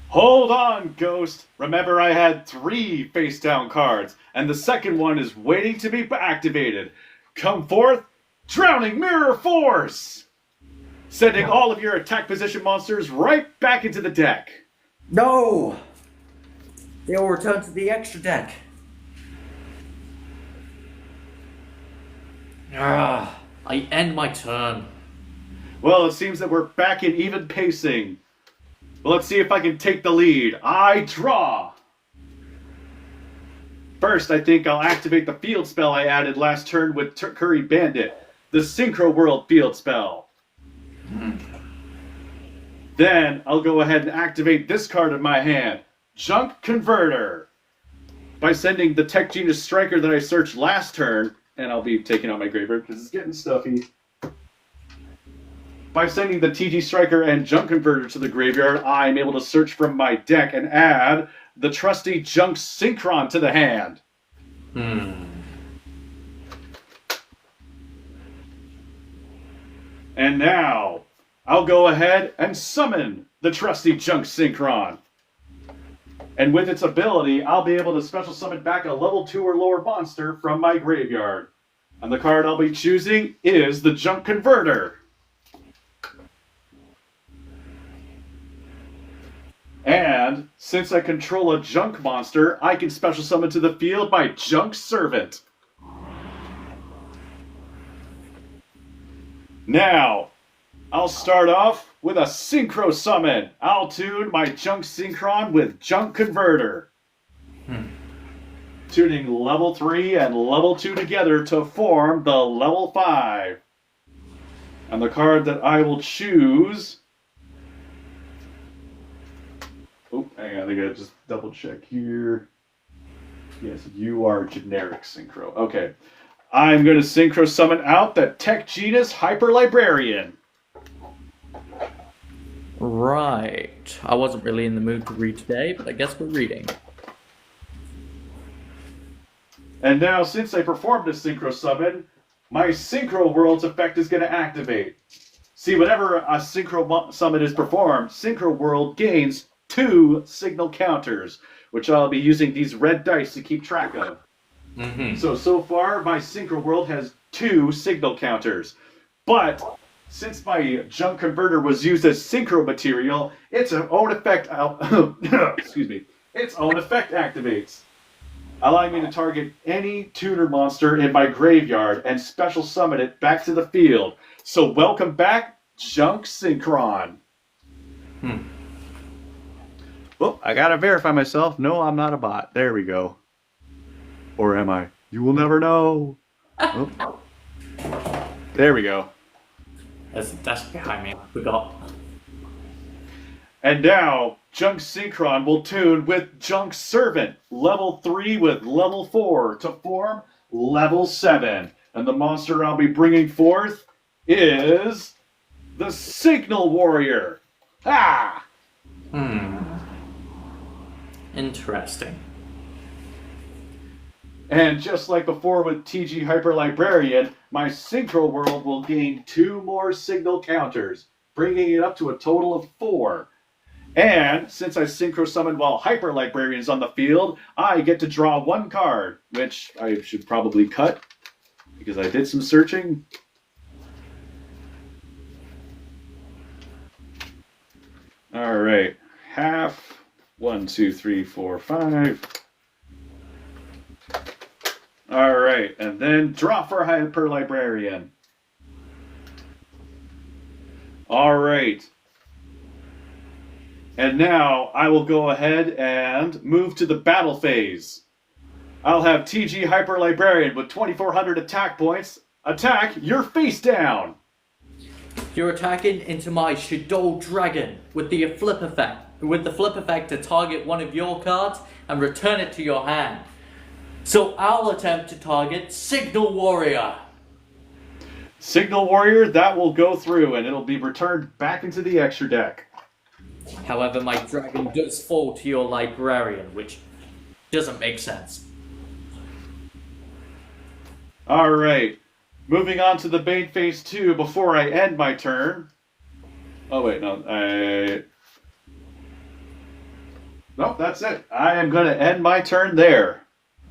Hold on, Ghost. Remember I had 3 face-down cards, and the second one is waiting to be activated. Come forth, Drowning Mirror Force! Sending all of your attack position monsters right back into the deck. No! They'll return to the extra deck. I end my turn. Well, it seems that we're back in even pacing. Well, let's see if I can take the lead. I draw! First, I think I'll activate the field spell I added last turn with Curry Bandit, the Synchro World field spell. Then, I'll go ahead and activate this card in my hand, Junk Converter, by sending the Tech Genius Striker that I searched last turn, and I'll be taking out my graveyard because it's getting stuffy. By sending the TG Striker and Junk Converter to the graveyard, I'm able to search from my deck and add the trusty Junk Synchron to the hand. And now, I'll go ahead and summon the trusty Junk Synchron. And with its ability, I'll be able to special summon back a level 2 or lower monster from my graveyard. And the card I'll be choosing is the Junk Converter. And since I control a junk monster, I can special summon to the field my Junk Servant. Now, I'll start off with a Synchro Summon. I'll tune my Junk Synchron with Junk Converter. tuning level 3 and level 2 together to form the level 5. And the card that I will choose... Oh, hang on, I gotta just double check here. Yes, you are generic synchro. Okay. I'm going to synchro summon out the Tech Genus Hyper Librarian. Right. I wasn't really in the mood to read today, but I guess we're reading. And now, since I performed a synchro summon, my Synchro World's effect is going to activate. See, whenever a synchro summon is performed, Synchro World gains 2 signal counters, which I'll be using these red dice to keep track of. Mm-hmm. So far, my Synchro World has 2 signal counters. But since my junk converter was used as synchro material, its own effect excuse me, its own effect activates, allowing me to target any tuner monster in my graveyard and special summon it back to the field. So welcome back, Junk Synchron. Oh, I gotta verify myself. No, I'm not a bot. There we go. Or am I? You will never know. Oh. There we go. That's behind me. I forgot. And now, Junk Synchron will tune with Junk Servant, level 3 with level 4 to form level 7. And the monster I'll be bringing forth is the Signal Warrior. Ah! Interesting. And just like before with TG Hyper Librarian, my Synchro World will gain 2 more signal counters, bringing it up to a total of 4. And since I Synchro Summon while Hyper Librarian is on the field, I get to draw 1 card, which I should probably cut, because I did some searching. Alright, half, 1, 2, 3, 4, 5... Alright, and then draw for Hyper Librarian. Alright. And now I will go ahead and move to the battle phase. I'll have TG Hyper Librarian with 2,400 attack points. Attack your face down! You're attacking into my Shadow Dragon with the flip effect. With the flip effect to target one of your cards and return it to your hand. So I'll attempt to target Signal Warrior. Signal Warrior, that will go through and it'll be returned back into the extra deck. However, my dragon does fall to your Librarian, which doesn't make sense. Alright, moving on to the main phase 2 before I end my turn. Oh wait, no, Nope, that's it. I am going to end my turn there.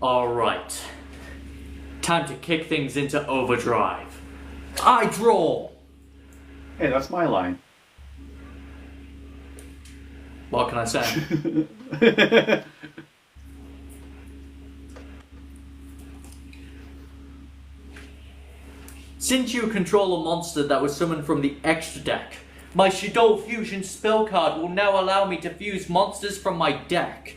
Alright. Time to kick things into overdrive. I draw! Hey, that's my line. What can I say? Since you control a monster that was summoned from the extra deck, my Shadow Fusion spell card will now allow me to fuse monsters from my deck.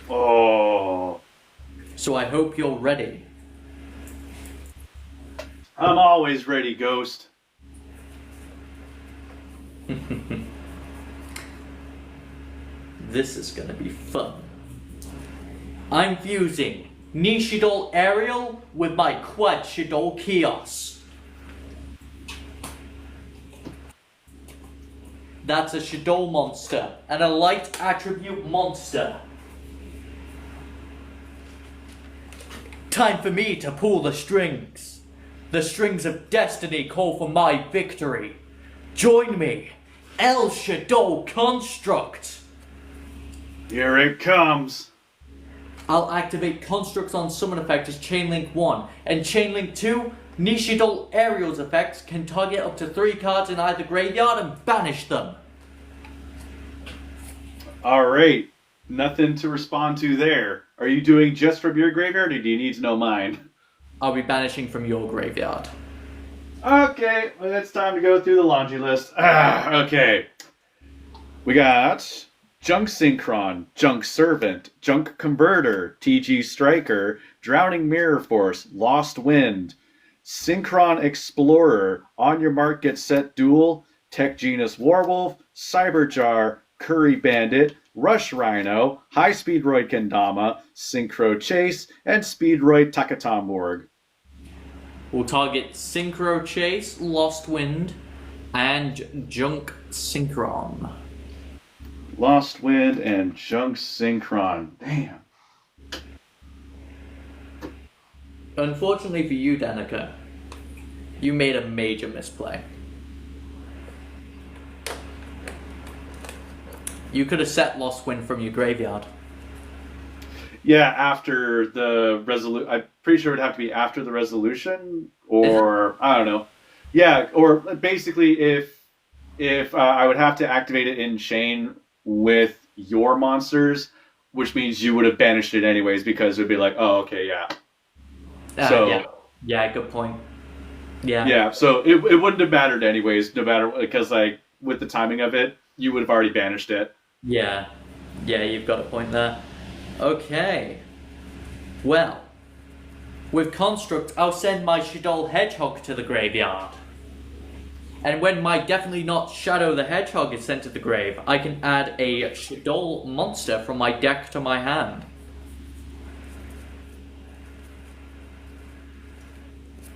Oh. So I hope you're ready. I'm always ready, Ghost. This is gonna be fun. I'm fusing Nishidol Aerial with my Quad Shadow Chaos. That's a Shadow monster and a light attribute monster. Time for me to pull the strings. The strings of destiny call for my victory. Join me, El Shadow Construct. Here it comes. I'll activate Constructs on summon effect as Chainlink 1, and Chainlink 2, Nishidol Aerial's effects can target up to 3 cards in either graveyard and banish them. Alright, nothing to respond to there. Are you doing just from your graveyard or do you need to know mine? I'll be banishing from your graveyard. Okay, well, it's time to go through the laundry list. Okay. We got Junk Synchron, Junk Servant, Junk Converter, TG Striker, Drowning Mirror Force, Lost Wind, Synchron Explorer, On Your Mark, Get Set, Duel, Tech Genus Warwolf, Cyberjar, Curry Bandit, Rush Rhino, High Speed Roid Kendama, Synchro Chase, and Speedroid Takatomorg. We'll target Synchro Chase, Lost Wind, and Junk Synchron. Lost Wind and Junk Synchron. Damn. Unfortunately for you, Danica, you made a major misplay. You could have set Lost Wind from your graveyard. Yeah, after the resolution. I'm pretty sure it would have to be after the resolution, or I don't know. Yeah, or basically if I would have to activate it in chain with your monsters, which means you would have banished it anyways because it would be like, oh, okay, yeah. Yeah, good point. Yeah. Yeah, so it wouldn't have mattered anyways, no matter, because like with the timing of it, you would have already banished it. Yeah, you've got a point there. Okay. Well, with Construct, I'll send my Shadol Hedgehog to the graveyard. And when my Definitely Not Shadow the Hedgehog is sent to the grave, I can add a Shadol monster from my deck to my hand.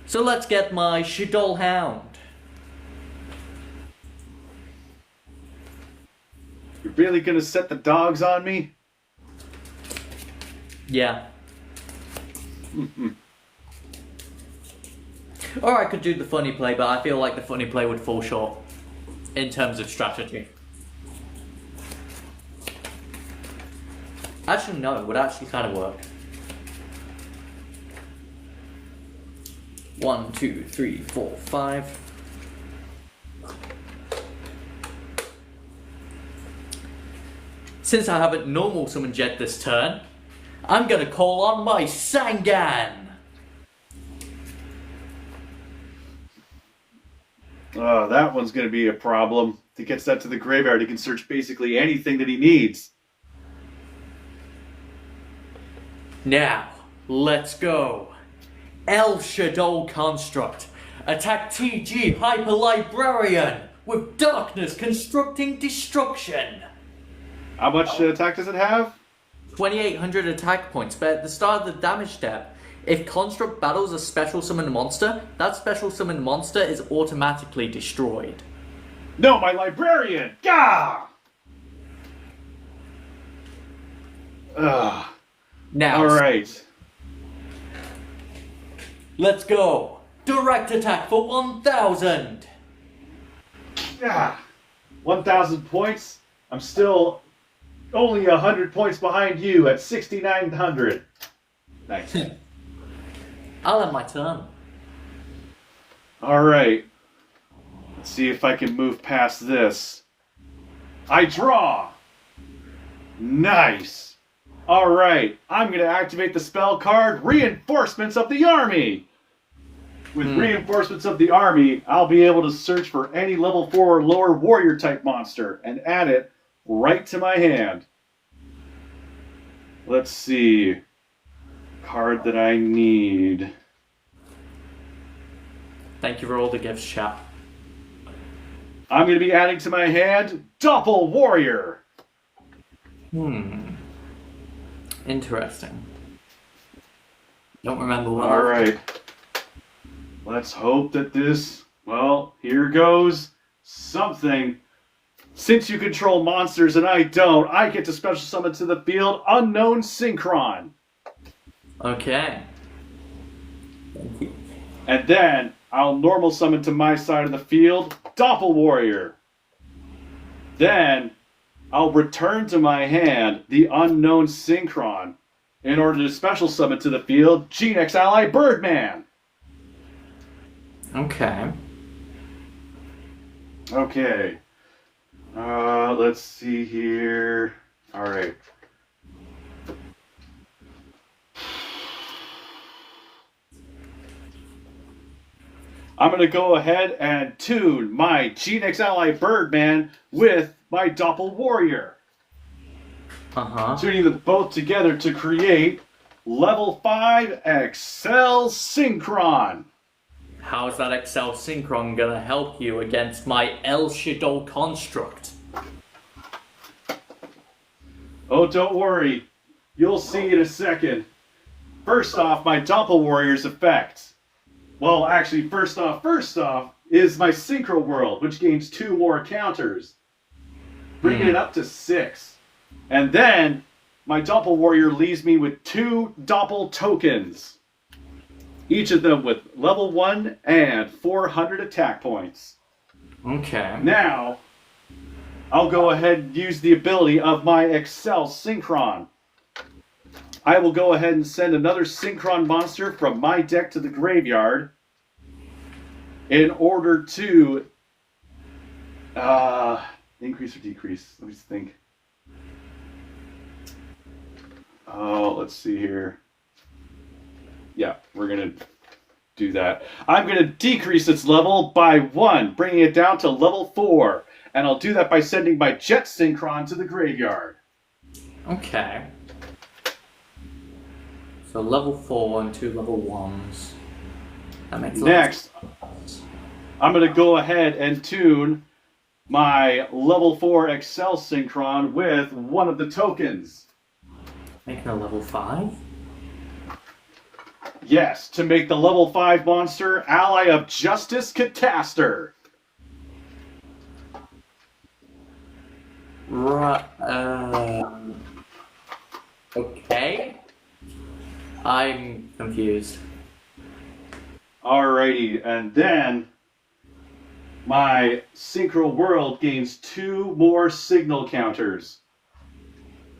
So let's get my Shadol Hound. You're really gonna set the dogs on me? Yeah. Or I could do the funny play, but I feel like the funny play would fall short in terms of strategy. Actually, no, it would actually kind of work. 1, 2, 3, 4, 5. Since I haven't normal summoned yet this turn, I'm gonna call on my Sangan! Oh, that one's going to be a problem. If he gets that to the graveyard, he can search basically anything that he needs. Now, let's go. El Shadol Construct. Attack TG Hyper Librarian with Darkness Constructing Destruction. How much attack does it have? 2,800 attack points, but at the start of the damage step, if Construct battles a special summoned monster, that special summoned monster is automatically destroyed. No, my librarian! Gah! Ugh. Now, Alright. let's go. Direct attack for 1,000. Yeah. 1,000 points. I'm still only 100 points behind you at 6,900. Nice. I'll have my turn. Alright. Let's see if I can move past this. I draw! Nice! Alright, I'm going to activate the spell card Reinforcements of the Army! With Reinforcements of the Army, I'll be able to search for any level 4 or lower warrior type monster and add it right to my hand. Let's see. Card that I need. Thank you for all the gifts, chat. I'm going to be adding to my hand Doppel Warrior. Interesting. Don't remember what. All right. Let's hope that this, well, here goes something. Since you control monsters and I don't, I get to special summon to the field Unknown Synchron. Okay. Thank you. And then I'll normal summon to my side of the field Doppel Warrior. Then I'll return to my hand the Unknown Synchron in order to special summon to the field GeneX Ally Birdman. Okay. Okay. Let's see here. All right. I'm going to go ahead and tune my GeneX Ally Birdman with my Doppel Warrior. Uh-huh. tuning them both together to create level 5 Excel Synchron. How's that Excel Synchron gonna help you against my El Shadow construct? Oh, don't worry. You'll see in a second. First off, my Doppelwarrier's effect. Well, actually, first off is my Synchro World, which gains 2 more counters, bringing it up to 6. And then my Doppelwarrior leaves me with 2 Doppel tokens, each of them with level 1 and 400 attack points. Okay. Now, I'll go ahead and use the ability of my Excel Synchron. I will go ahead and send another Synchron monster from my deck to the graveyard in order to increase or decrease. Let me just think. Oh, let's see here. Yeah, we're going to do that. I'm going to decrease its level by 1, bringing it down to level 4. And I'll do that by sending my Jet Synchron to the graveyard. Okay. So level 4 and 2 level 1s. That makes sense. Next, I'm going to go ahead and tune my level 4 Excel Synchron with one of the tokens. Making a level 5? Yes, to make the level 5 monster Ally of Justice Cataster. Okay. I'm confused. Alrighty, and then my Synchro World gains 2 more signal counters.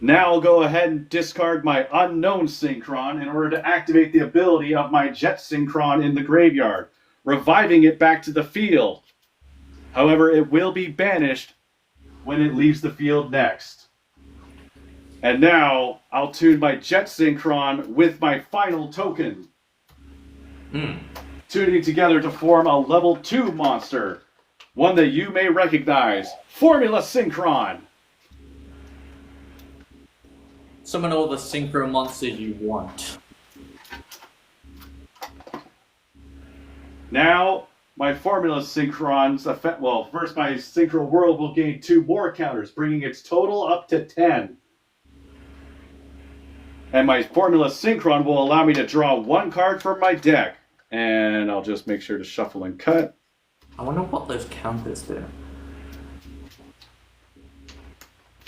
Now I'll go ahead and discard my Unknown Synchron in order to activate the ability of my Jet Synchron in the graveyard, reviving it back to the field. However, it will be banished when it leaves the field next. And now I'll tune my Jet Synchron with my final token. Tuning together to form a level 2 monster. One that you may recognize. Formula Synchron! Summon all the synchro monsters you want. Now, my Formula Synchron's effect. Well, first my Synchro World will gain 2 more counters, bringing its total up to 10. And my Formula Synchron will allow me to draw 1 card from my deck. And I'll just make sure to shuffle and cut. I wonder what those counters do.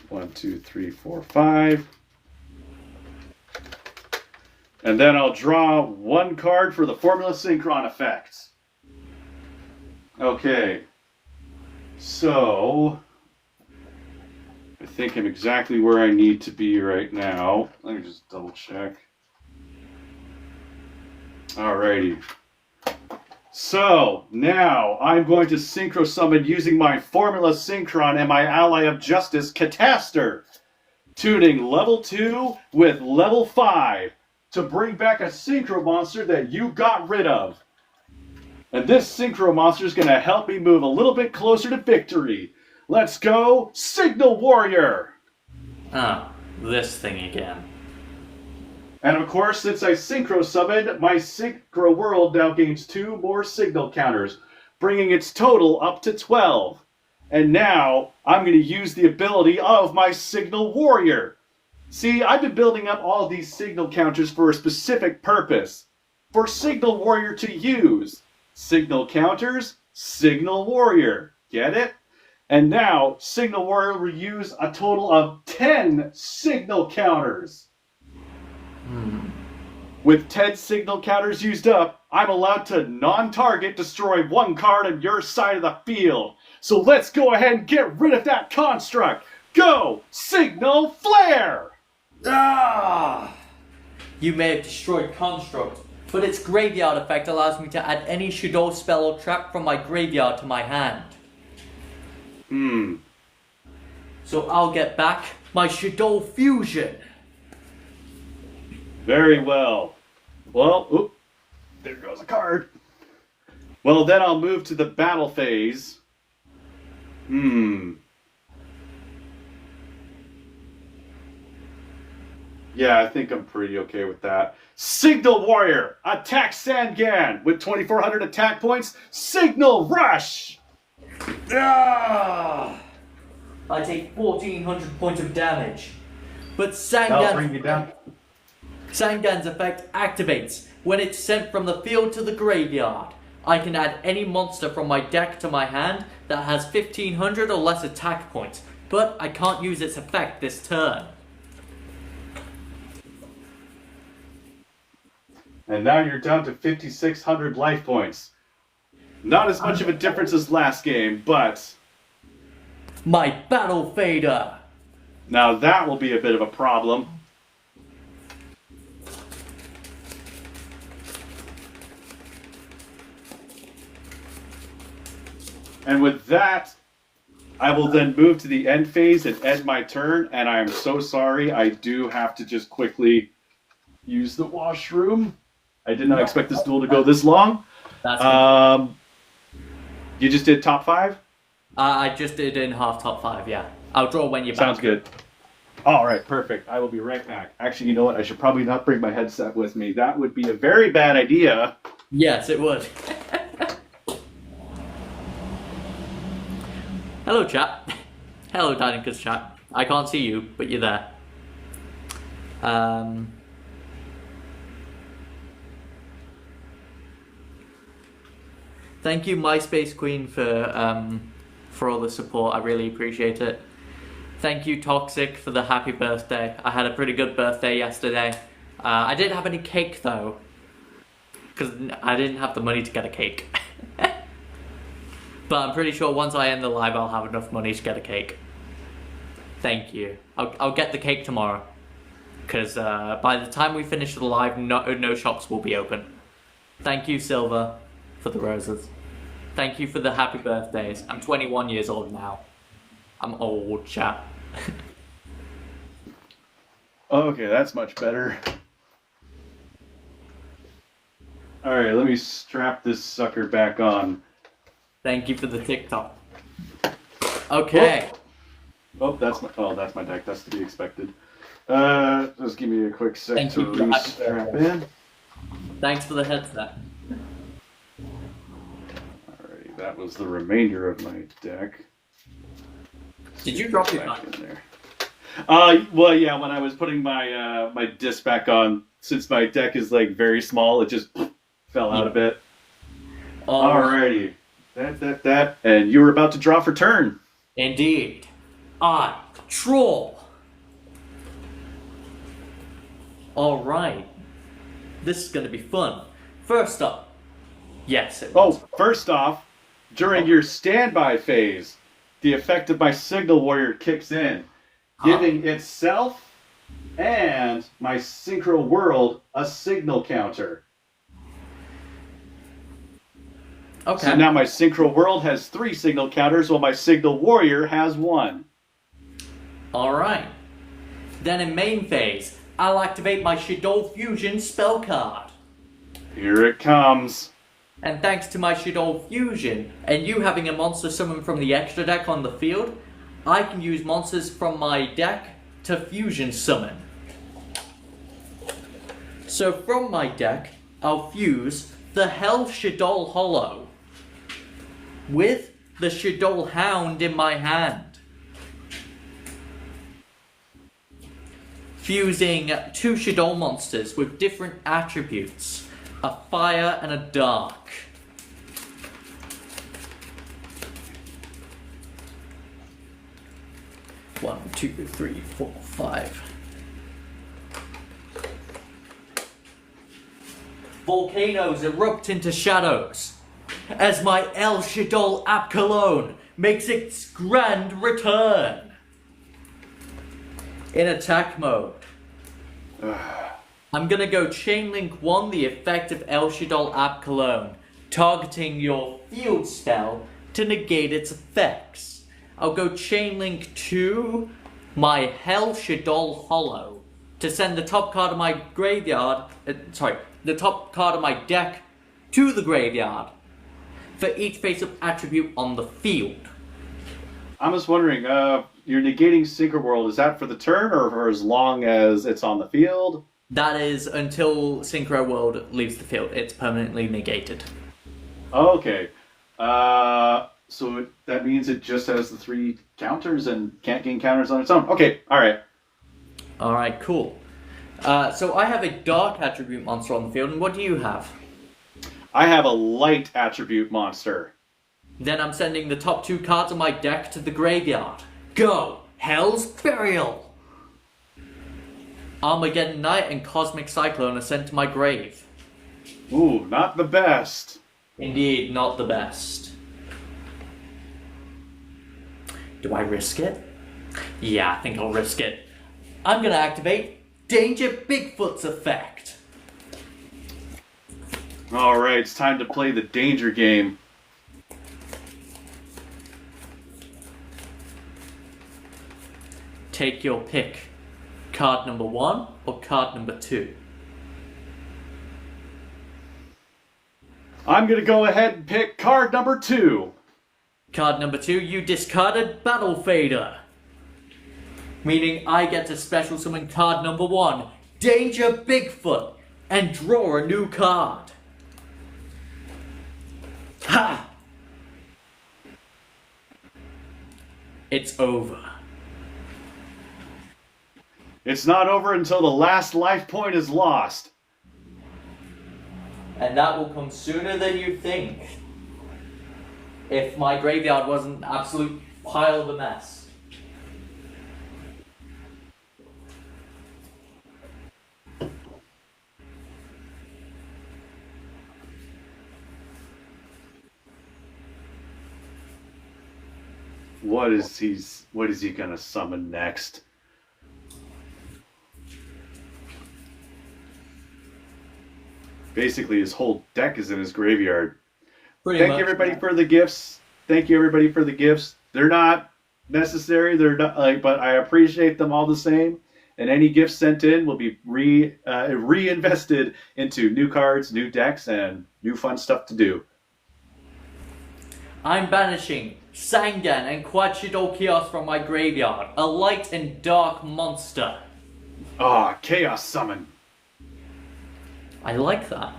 1, 2, 3, 4, 5. And then I'll draw 1 card for the Formula Synchron effect. Okay. So, I think I'm exactly where I need to be right now. Let me just double check. Alrighty. So, now I'm going to Synchro Summon using my Formula Synchron and my Ally of Justice, Cataster. Tuning level 2 with level 5 to bring back a Synchro monster that you got rid of. And this Synchro monster is going to help me move a little bit closer to victory. Let's go, Signal Warrior! Ah, this thing again. And of course, since I Synchro Summoned, my Synchro World now gains 2 more signal counters, bringing its total up to 12. And now, I'm going to use the ability of my Signal Warrior. See, I've been building up all these signal counters for a specific purpose. For Signal Warrior to use. Signal counters, Signal Warrior. Get it? And now, Signal Warrior will use a total of 10 signal counters. With 10 signal counters used up, I'm allowed to non-target destroy 1 card on your side of the field. So let's go ahead and get rid of that construct. Go, Signal Flare! Ah! You may have destroyed Construct, but its graveyard effect allows me to add any Shadow spell or trap from my graveyard to my hand. So I'll get back my Shadow Fusion. Very well. Well, there goes a card. Well, then I'll move to the battle phase. Yeah, I think I'm pretty okay with that. Signal Warrior, attack Sangan with 2,400 attack points. Signal Rush! Ah! I take 1,400 points of damage. But That'll bring you down. Sangan's effect activates when it's sent from the field to the graveyard. I can add any monster from my deck to my hand that has 1,500 or less attack points, but I can't use its effect this turn. And now you're down to 5,600 life points. Not as much of a difference as last game, but My Battle Fader! now that will be a bit of a problem. And with that, I will then move to the end phase and end my turn. And I am so sorry. I do have to just quickly use the washroom. I did not expect this duel to go this long. That's You just did top 5? I just did in half top 5, yeah. I'll draw when you're back. Sounds good. All right, perfect. I will be right back. Actually, you know what? I should probably not bring my headset with me. That would be a very bad idea. Yes, it would. Hello, chat. Hello, Danica's chat. I can't see you, but you're there. Thank you, MySpace Queen, for all the support. I really appreciate it. Thank you, Toxic, for the happy birthday. I had a pretty good birthday yesterday. I didn't have any cake, though, because I didn't have the money to get a cake. But I'm pretty sure once I end the live, I'll have enough money to get a cake. Thank you. I'll get the cake tomorrow, because by the time we finish the live, no shops will be open. Thank you, Silver, for the roses. Thank you for the happy birthdays. I'm 21 years old now. I'm old, chat. Okay, that's much better. All right, let me strap this sucker back on. Thank you for the TikTok. Okay. That's my deck. That's to be expected. Just give me a quick sec Thank to you for the happy strap birthday. in. Thanks for the headset. Alrighty, that was the remainder of my deck. Did you drop your Back mic? in there? Well, yeah. When I was putting my my disc back on, since my deck is like very small, it just fell out a bit. Alrighty, that, and you were about to draw for turn. Indeed. I troll. Alright. This is going to be fun. First up. Yes, it was. Oh, first off, during your standby phase, the effect of my Signal Warrior kicks in, giving itself and my Synchro World a signal counter. Okay. So now my Synchro World has 3 signal counters, while my Signal Warrior has 1. Alright. Then in main phase, I'll activate my Shadow Fusion spell card. Here it comes. And thanks to my Shadow Fusion, and you having a monster summoned from the extra deck on the field, I can use monsters from my deck to fusion summon. So from my deck, I'll fuse the Hell Shadow Hollow with the Shadow Hound in my hand. Fusing 2 Shadow monsters with different attributes, a fire and a dark. One, two, three, four, 5. Volcanoes erupt into shadows as my El Shaddol App Cologne makes its grand return. In attack mode, I'm gonna go Chain Link 1, the effect of El Shaddol App Cologne, targeting your field spell to negate its effects. I'll go Chain Link 2, my Hell Shaddol Hollow, to send the top card of my graveyard, the top card of my deck to the graveyard for each face-up attribute on the field. I'm just wondering, you're negating Synchro World. Is that for the turn or for as long as it's on the field? That is until Synchro World leaves the field. It's permanently negated. Okay. So that means it just has the 3 counters and can't gain counters on its own. Okay, alright. Alright, cool. So I have a dark attribute monster on the field, and what do you have? I have a light attribute monster. Then I'm sending the top 2 cards of my deck to the graveyard. Go! Hell's Burial! Armageddon Knight and Cosmic Cyclone are sent to my grave. Ooh, not the best. Indeed, not the best. Do I risk it? Yeah, I think I'll risk it. I'm gonna activate Danger Bigfoot's effect. Alright, it's time to play the danger game. Take your pick. Card number 1 or card number 2? I'm gonna go ahead and pick card number 2. Card number 2, you discarded Battle Fader. Meaning I get to special summon card number 1, Danger Bigfoot, and draw a new card. Ha! It's over. It's not over until the last life point is lost. And that will come sooner than you think. If my graveyard wasn't an absolute pile of a mess. What is he gonna summon next? Basically, his whole deck is in his graveyard. Thank you everybody for the gifts. Thank you everybody for the gifts. They're not necessary. They're not but I appreciate them all the same. And any gifts sent in will be reinvested into new cards, new decks, and new fun stuff to do. I'm banishing Sangan and Quadshidol Chaos from my graveyard. A light and dark monster. Chaos Summon. I like that.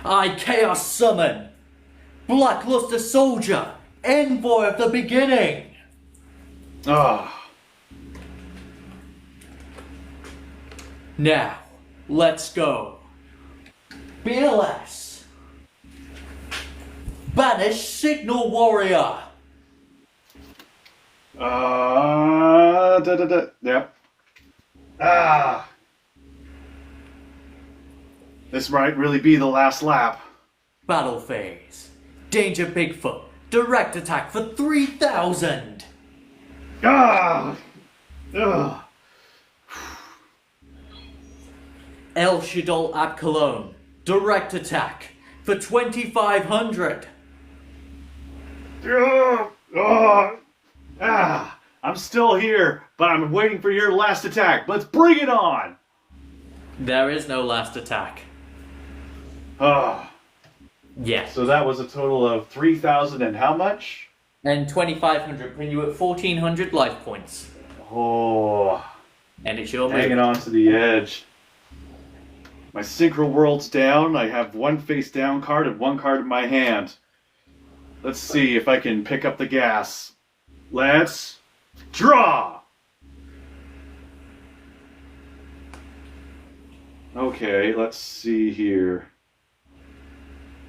I Chaos Summon Blackluster Soldier, Envoy of the Beginning. Now, let's go. BLS. Banish Signal Warrior. Yep. This might really be the last lap. Battle phase. Danger Bigfoot. Direct attack for 3,000. El Shadol Ab Cologne. Direct attack for 2,500. I'm still here, but I'm waiting for your last attack. Let's bring it on! There is no last attack. Yes. So that was a total of 3,000 and how much? And 2,500, putting you at 1,400 life points. Oh. And it's your move. Hanging on to the edge. My Synchro World's down. I have one face down card and one card in my hand. Let's see if I can pick up the gas. Let's draw! Okay, let's see here.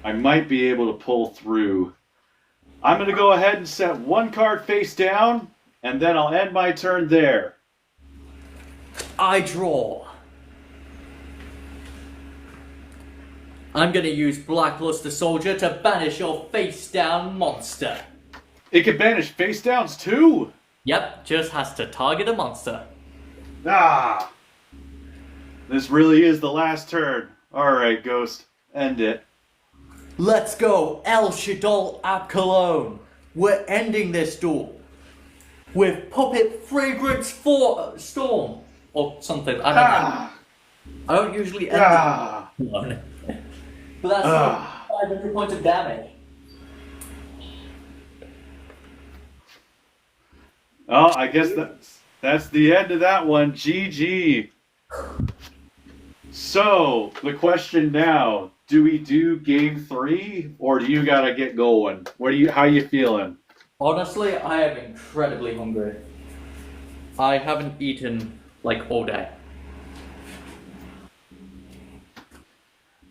I might be able to pull through. I'm going to go ahead and set one card face down, and then I'll end my turn there. I draw. I'm going to use Blackluster Soldier to banish your face-down monster. It can banish face downs too? Yep, just has to target a monster. This really is the last turn. Alright, Ghost. End it. Let's go, El Shadol Ab Cologne. We're ending this duel with Puppet Fragrance Storm. Or something, I don't know. I don't usually end it alone. But that's 500 points of damage. Oh, I guess that's the end of that one. GG. So the question now: do we do game three, or do you gotta get going? How you feeling? Honestly, I am incredibly hungry. I haven't eaten like all day.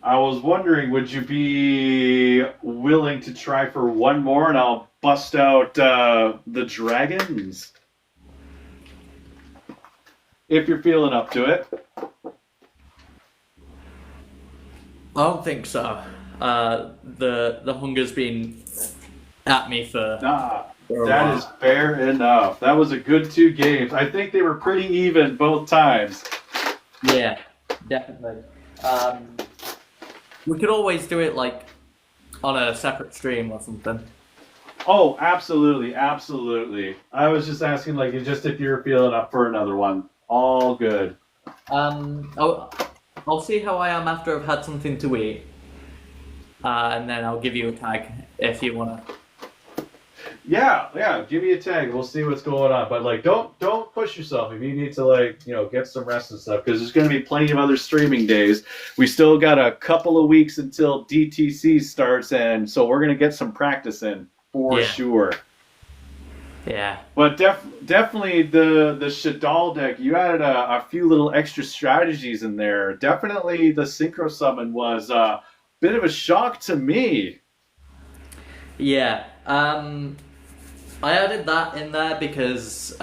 I was wondering, would you be willing to try for one more, and I'll bust out the dragons if you're feeling up to it. I don't think so. The hunger's been at me Nah, for a that is while. fair enough. That was a good two games. I think they were pretty even both times. Yeah, definitely. Um, we could always do it like on a separate stream or something. Oh, absolutely, absolutely. I was just asking, like, just if you're feeling up for another one. All good. I'll see how I am after I've had something to eat, and then I'll give you a tag if you wanna. Yeah, yeah. Give me a tag. We'll see what's going on. But like, don't push yourself. If you need to like, get some rest and stuff, because there's going to be plenty of other streaming days. We still got a couple of weeks until DTC starts, and so we're going to get some practice in for Yeah, sure. yeah, But definitely the Shadal deck, you added a few little extra strategies in there. Definitely the Synchro Summon was a bit of a shock to me. yeah. I added that in there because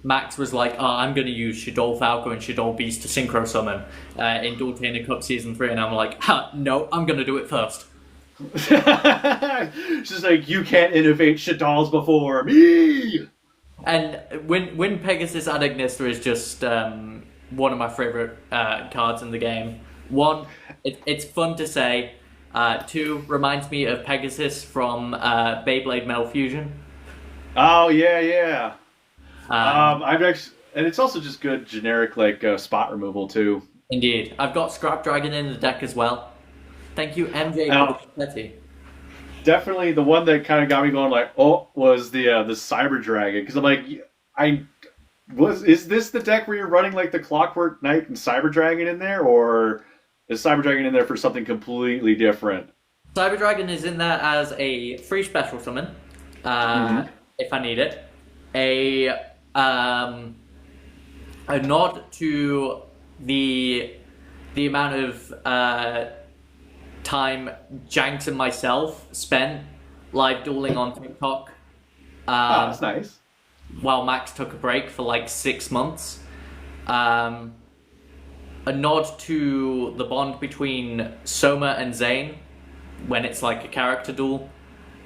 Max was like, "Oh, I'm going to use Shadow Falco and Shadow Beast to synchro summon in Dueltainer Cup Season 3," and I'm like, ha, "No, I'm going to do it first." She's like, you can't innovate Shadal's before me. And when Pegasus Ad Ignister is just one of my favorite cards in the game. One, it's fun to say. Two, reminds me of Pegasus from Beyblade Metal Fusion. Oh yeah, yeah. Um, I've actually, and it's also just good generic like spot removal too. Indeed, I've got Scrap Dragon in the deck as well. Thank you, MJ, for the Now, confetti. definitely the one that kind of got me going like, oh, was the Cyber Dragon because I'm like, I is this the deck where you're running like the Clockwork Knight and Cyber Dragon in there, or is Cyber Dragon in there for something completely different? Cyber Dragon is in there as a free special summon, Mm-hmm. if I need it. A um, a nod to the amount of time Janks and myself spent live dueling on TikTok, Ah, um, that's nice. while Max took a break for like 6 months. Um, a nod to the bond between Soma and Zane when it's like a character duel,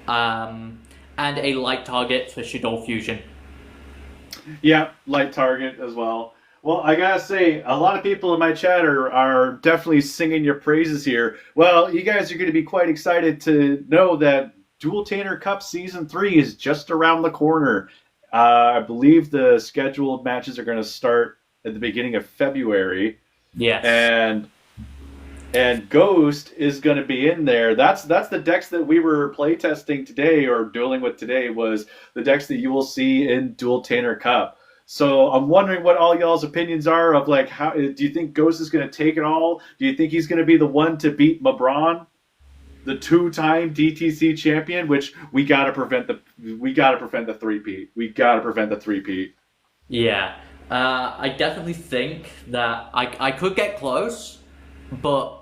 and a light target for Shadow Fusion. Yeah, light target as well. Well, I gotta say, a lot of people in my chat are definitely singing your praises here. Well, you guys are going to be quite excited to know that Dueltainer Cup Season 3 is just around the corner. I believe the scheduled matches are going to start at the beginning of February, Yes. and Ghost is going to be in there. That's the decks that we were playtesting today or dueling with today was the decks that you will see in Dueltainer Cup. So I'm wondering what all y'all's opinions are of like how do you think Ghost is going to take it all? Do you think he's going to be the one to beat LeBron, the two-time DTC champion? Which we got to prevent the three-peat. We got to prevent the three-peat. Yeah. I definitely think that I could get close, but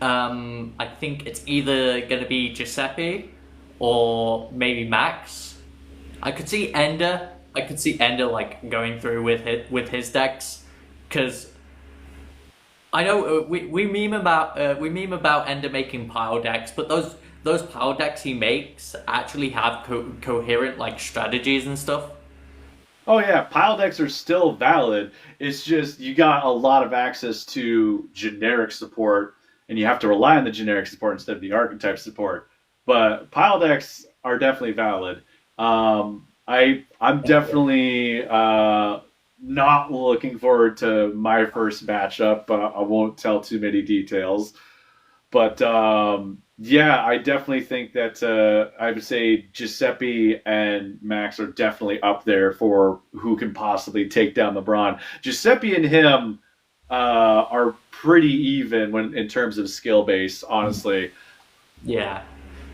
I think it's either going to be Giuseppe or maybe Max. I could see Ender. I could see Ender like going through with his decks, because I know we meme about Ender making pile decks, but those pile decks he makes actually have coherent like strategies and stuff. Oh yeah, pile decks are still valid. It's just you got a lot of access to generic support, and you have to rely on the generic support instead of the archetype support. But pile decks are definitely valid. I'm definitely not looking forward to my first matchup. I won't tell too many details. But Yeah, I definitely think that I would say Giuseppe and Max are definitely up there for who can possibly take down LeBron. Giuseppe and him are pretty even when in terms of skill base, honestly. Yeah.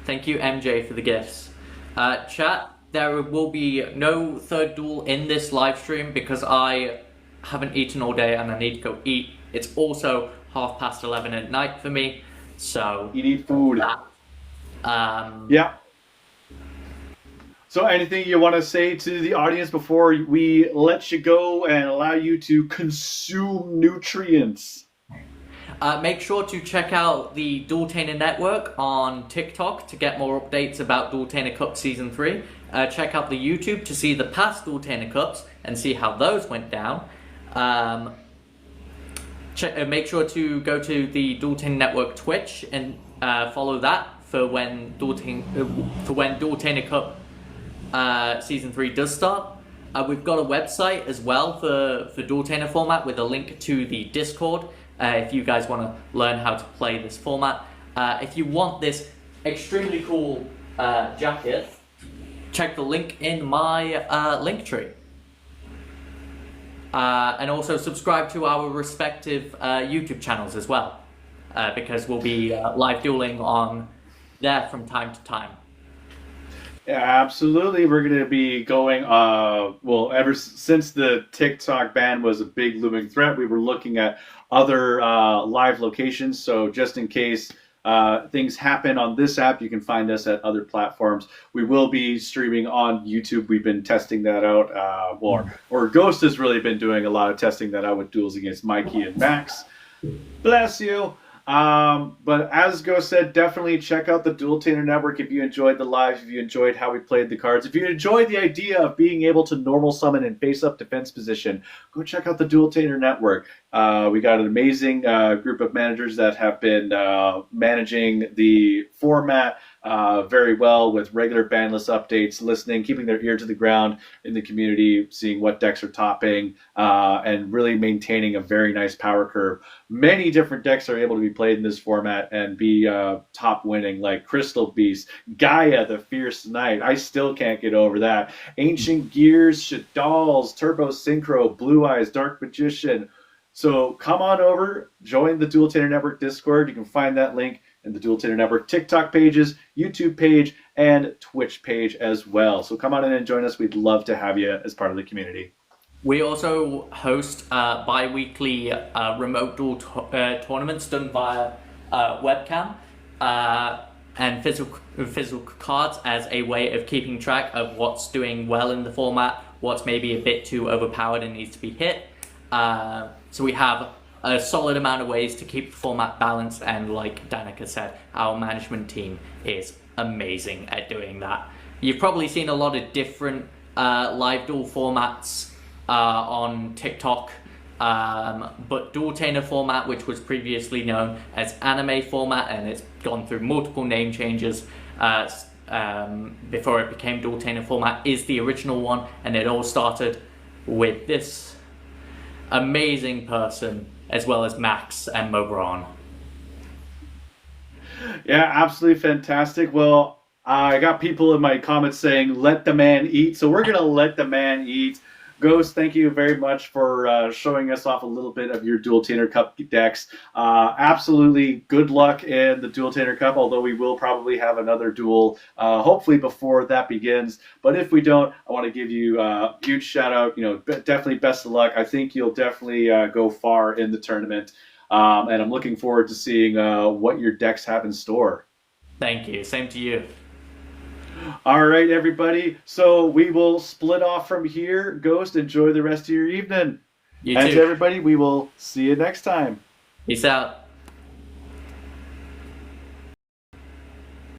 Thank you, MJ, for the gifts. Chat, there will be no third duel in this live stream because I haven't eaten all day and I need to go eat. It's also 11:30 at night for me, so You need food. that. Um, Yeah. So, anything you want to say to the audience before we let you go and allow you to consume nutrients? Make sure to check out the Dueltainer Network on TikTok to get more updates about Dueltainer Cup Season 3. Check out the YouTube to see the past Dueltainer Cups and see how those went down. Make sure to go to the Dueltainer Network Twitch and follow that for when Dueltainer Cup Season 3 does start. We've got a website as well for Dueltainer format with a link to the Discord if you guys want to learn how to play this format. If you want this extremely cool jacket, check the link in my link tree. And also subscribe to our respective YouTube channels as well, because we'll be live dueling on there from time to time. Yeah, absolutely. We're going to be going, well, since the TikTok ban was a big looming threat, we were looking at other live locations. So just in case things happen on this app, you can find us at other platforms. We will be streaming on YouTube. We've been testing that out. Or Ghost has really been doing a lot of testing that out with Duels Against Mikey and Max. Bless you. But as Ghost said, definitely check out the Dueltainer Network if you enjoyed the live, if you enjoyed how we played the cards, if you enjoyed the idea of being able to normal summon in face-up defense position, go check out the Dueltainer Network. We got an amazing group of managers that have been managing the format very well with regular banlist updates, listening, keeping their ear to the ground in the community, seeing what decks are topping, and really maintaining a very nice power curve. Many different decks are able to be played in this format and be top winning, like Crystal Beast, Gaia, the Fierce Knight. I still can't get over that. Ancient Gears, Shadal's, Turbo Synchro, Blue Eyes, Dark Magician. So come on over, join the Dueltainer Network Discord. You can find that link in the Dueltainer Network TikTok pages, YouTube page, and Twitch page as well. So come on in and join us. We'd love to have you as part of the community. We also host bi-weekly remote duel tournaments done via webcam and physical cards as a way of keeping track of what's doing well in the format, what's maybe a bit too overpowered and needs to be hit. So we have a solid amount of ways to keep the format balanced, and like Danica said, our management team is amazing at doing that. You've probably seen a lot of different live duel formats on TikTok, but Dueltainer format, which was previously known as anime format, and it's gone through multiple name changes before it became Dueltainer format, is the original one, and it all started with this amazing person, as well as Max and Mobron. Yeah, absolutely fantastic. Well, I got people in my comments saying, let the man eat. So we're going to let the man eat. Ghost, thank you very much for showing us off a little bit of your Dueltainer Cup decks. Absolutely good luck in the Dueltainer Cup, although we will probably have another duel hopefully before that begins. But if we don't, I want to give you a huge shout out. Definitely best of luck. I think you'll definitely go far in the tournament. And I'm looking forward to seeing what your decks have in store. Thank you. Same to you. All right, everybody. So we will split off from here. Ghost, enjoy the rest of your evening. You and too. to everybody, we will see you next time. Peace out.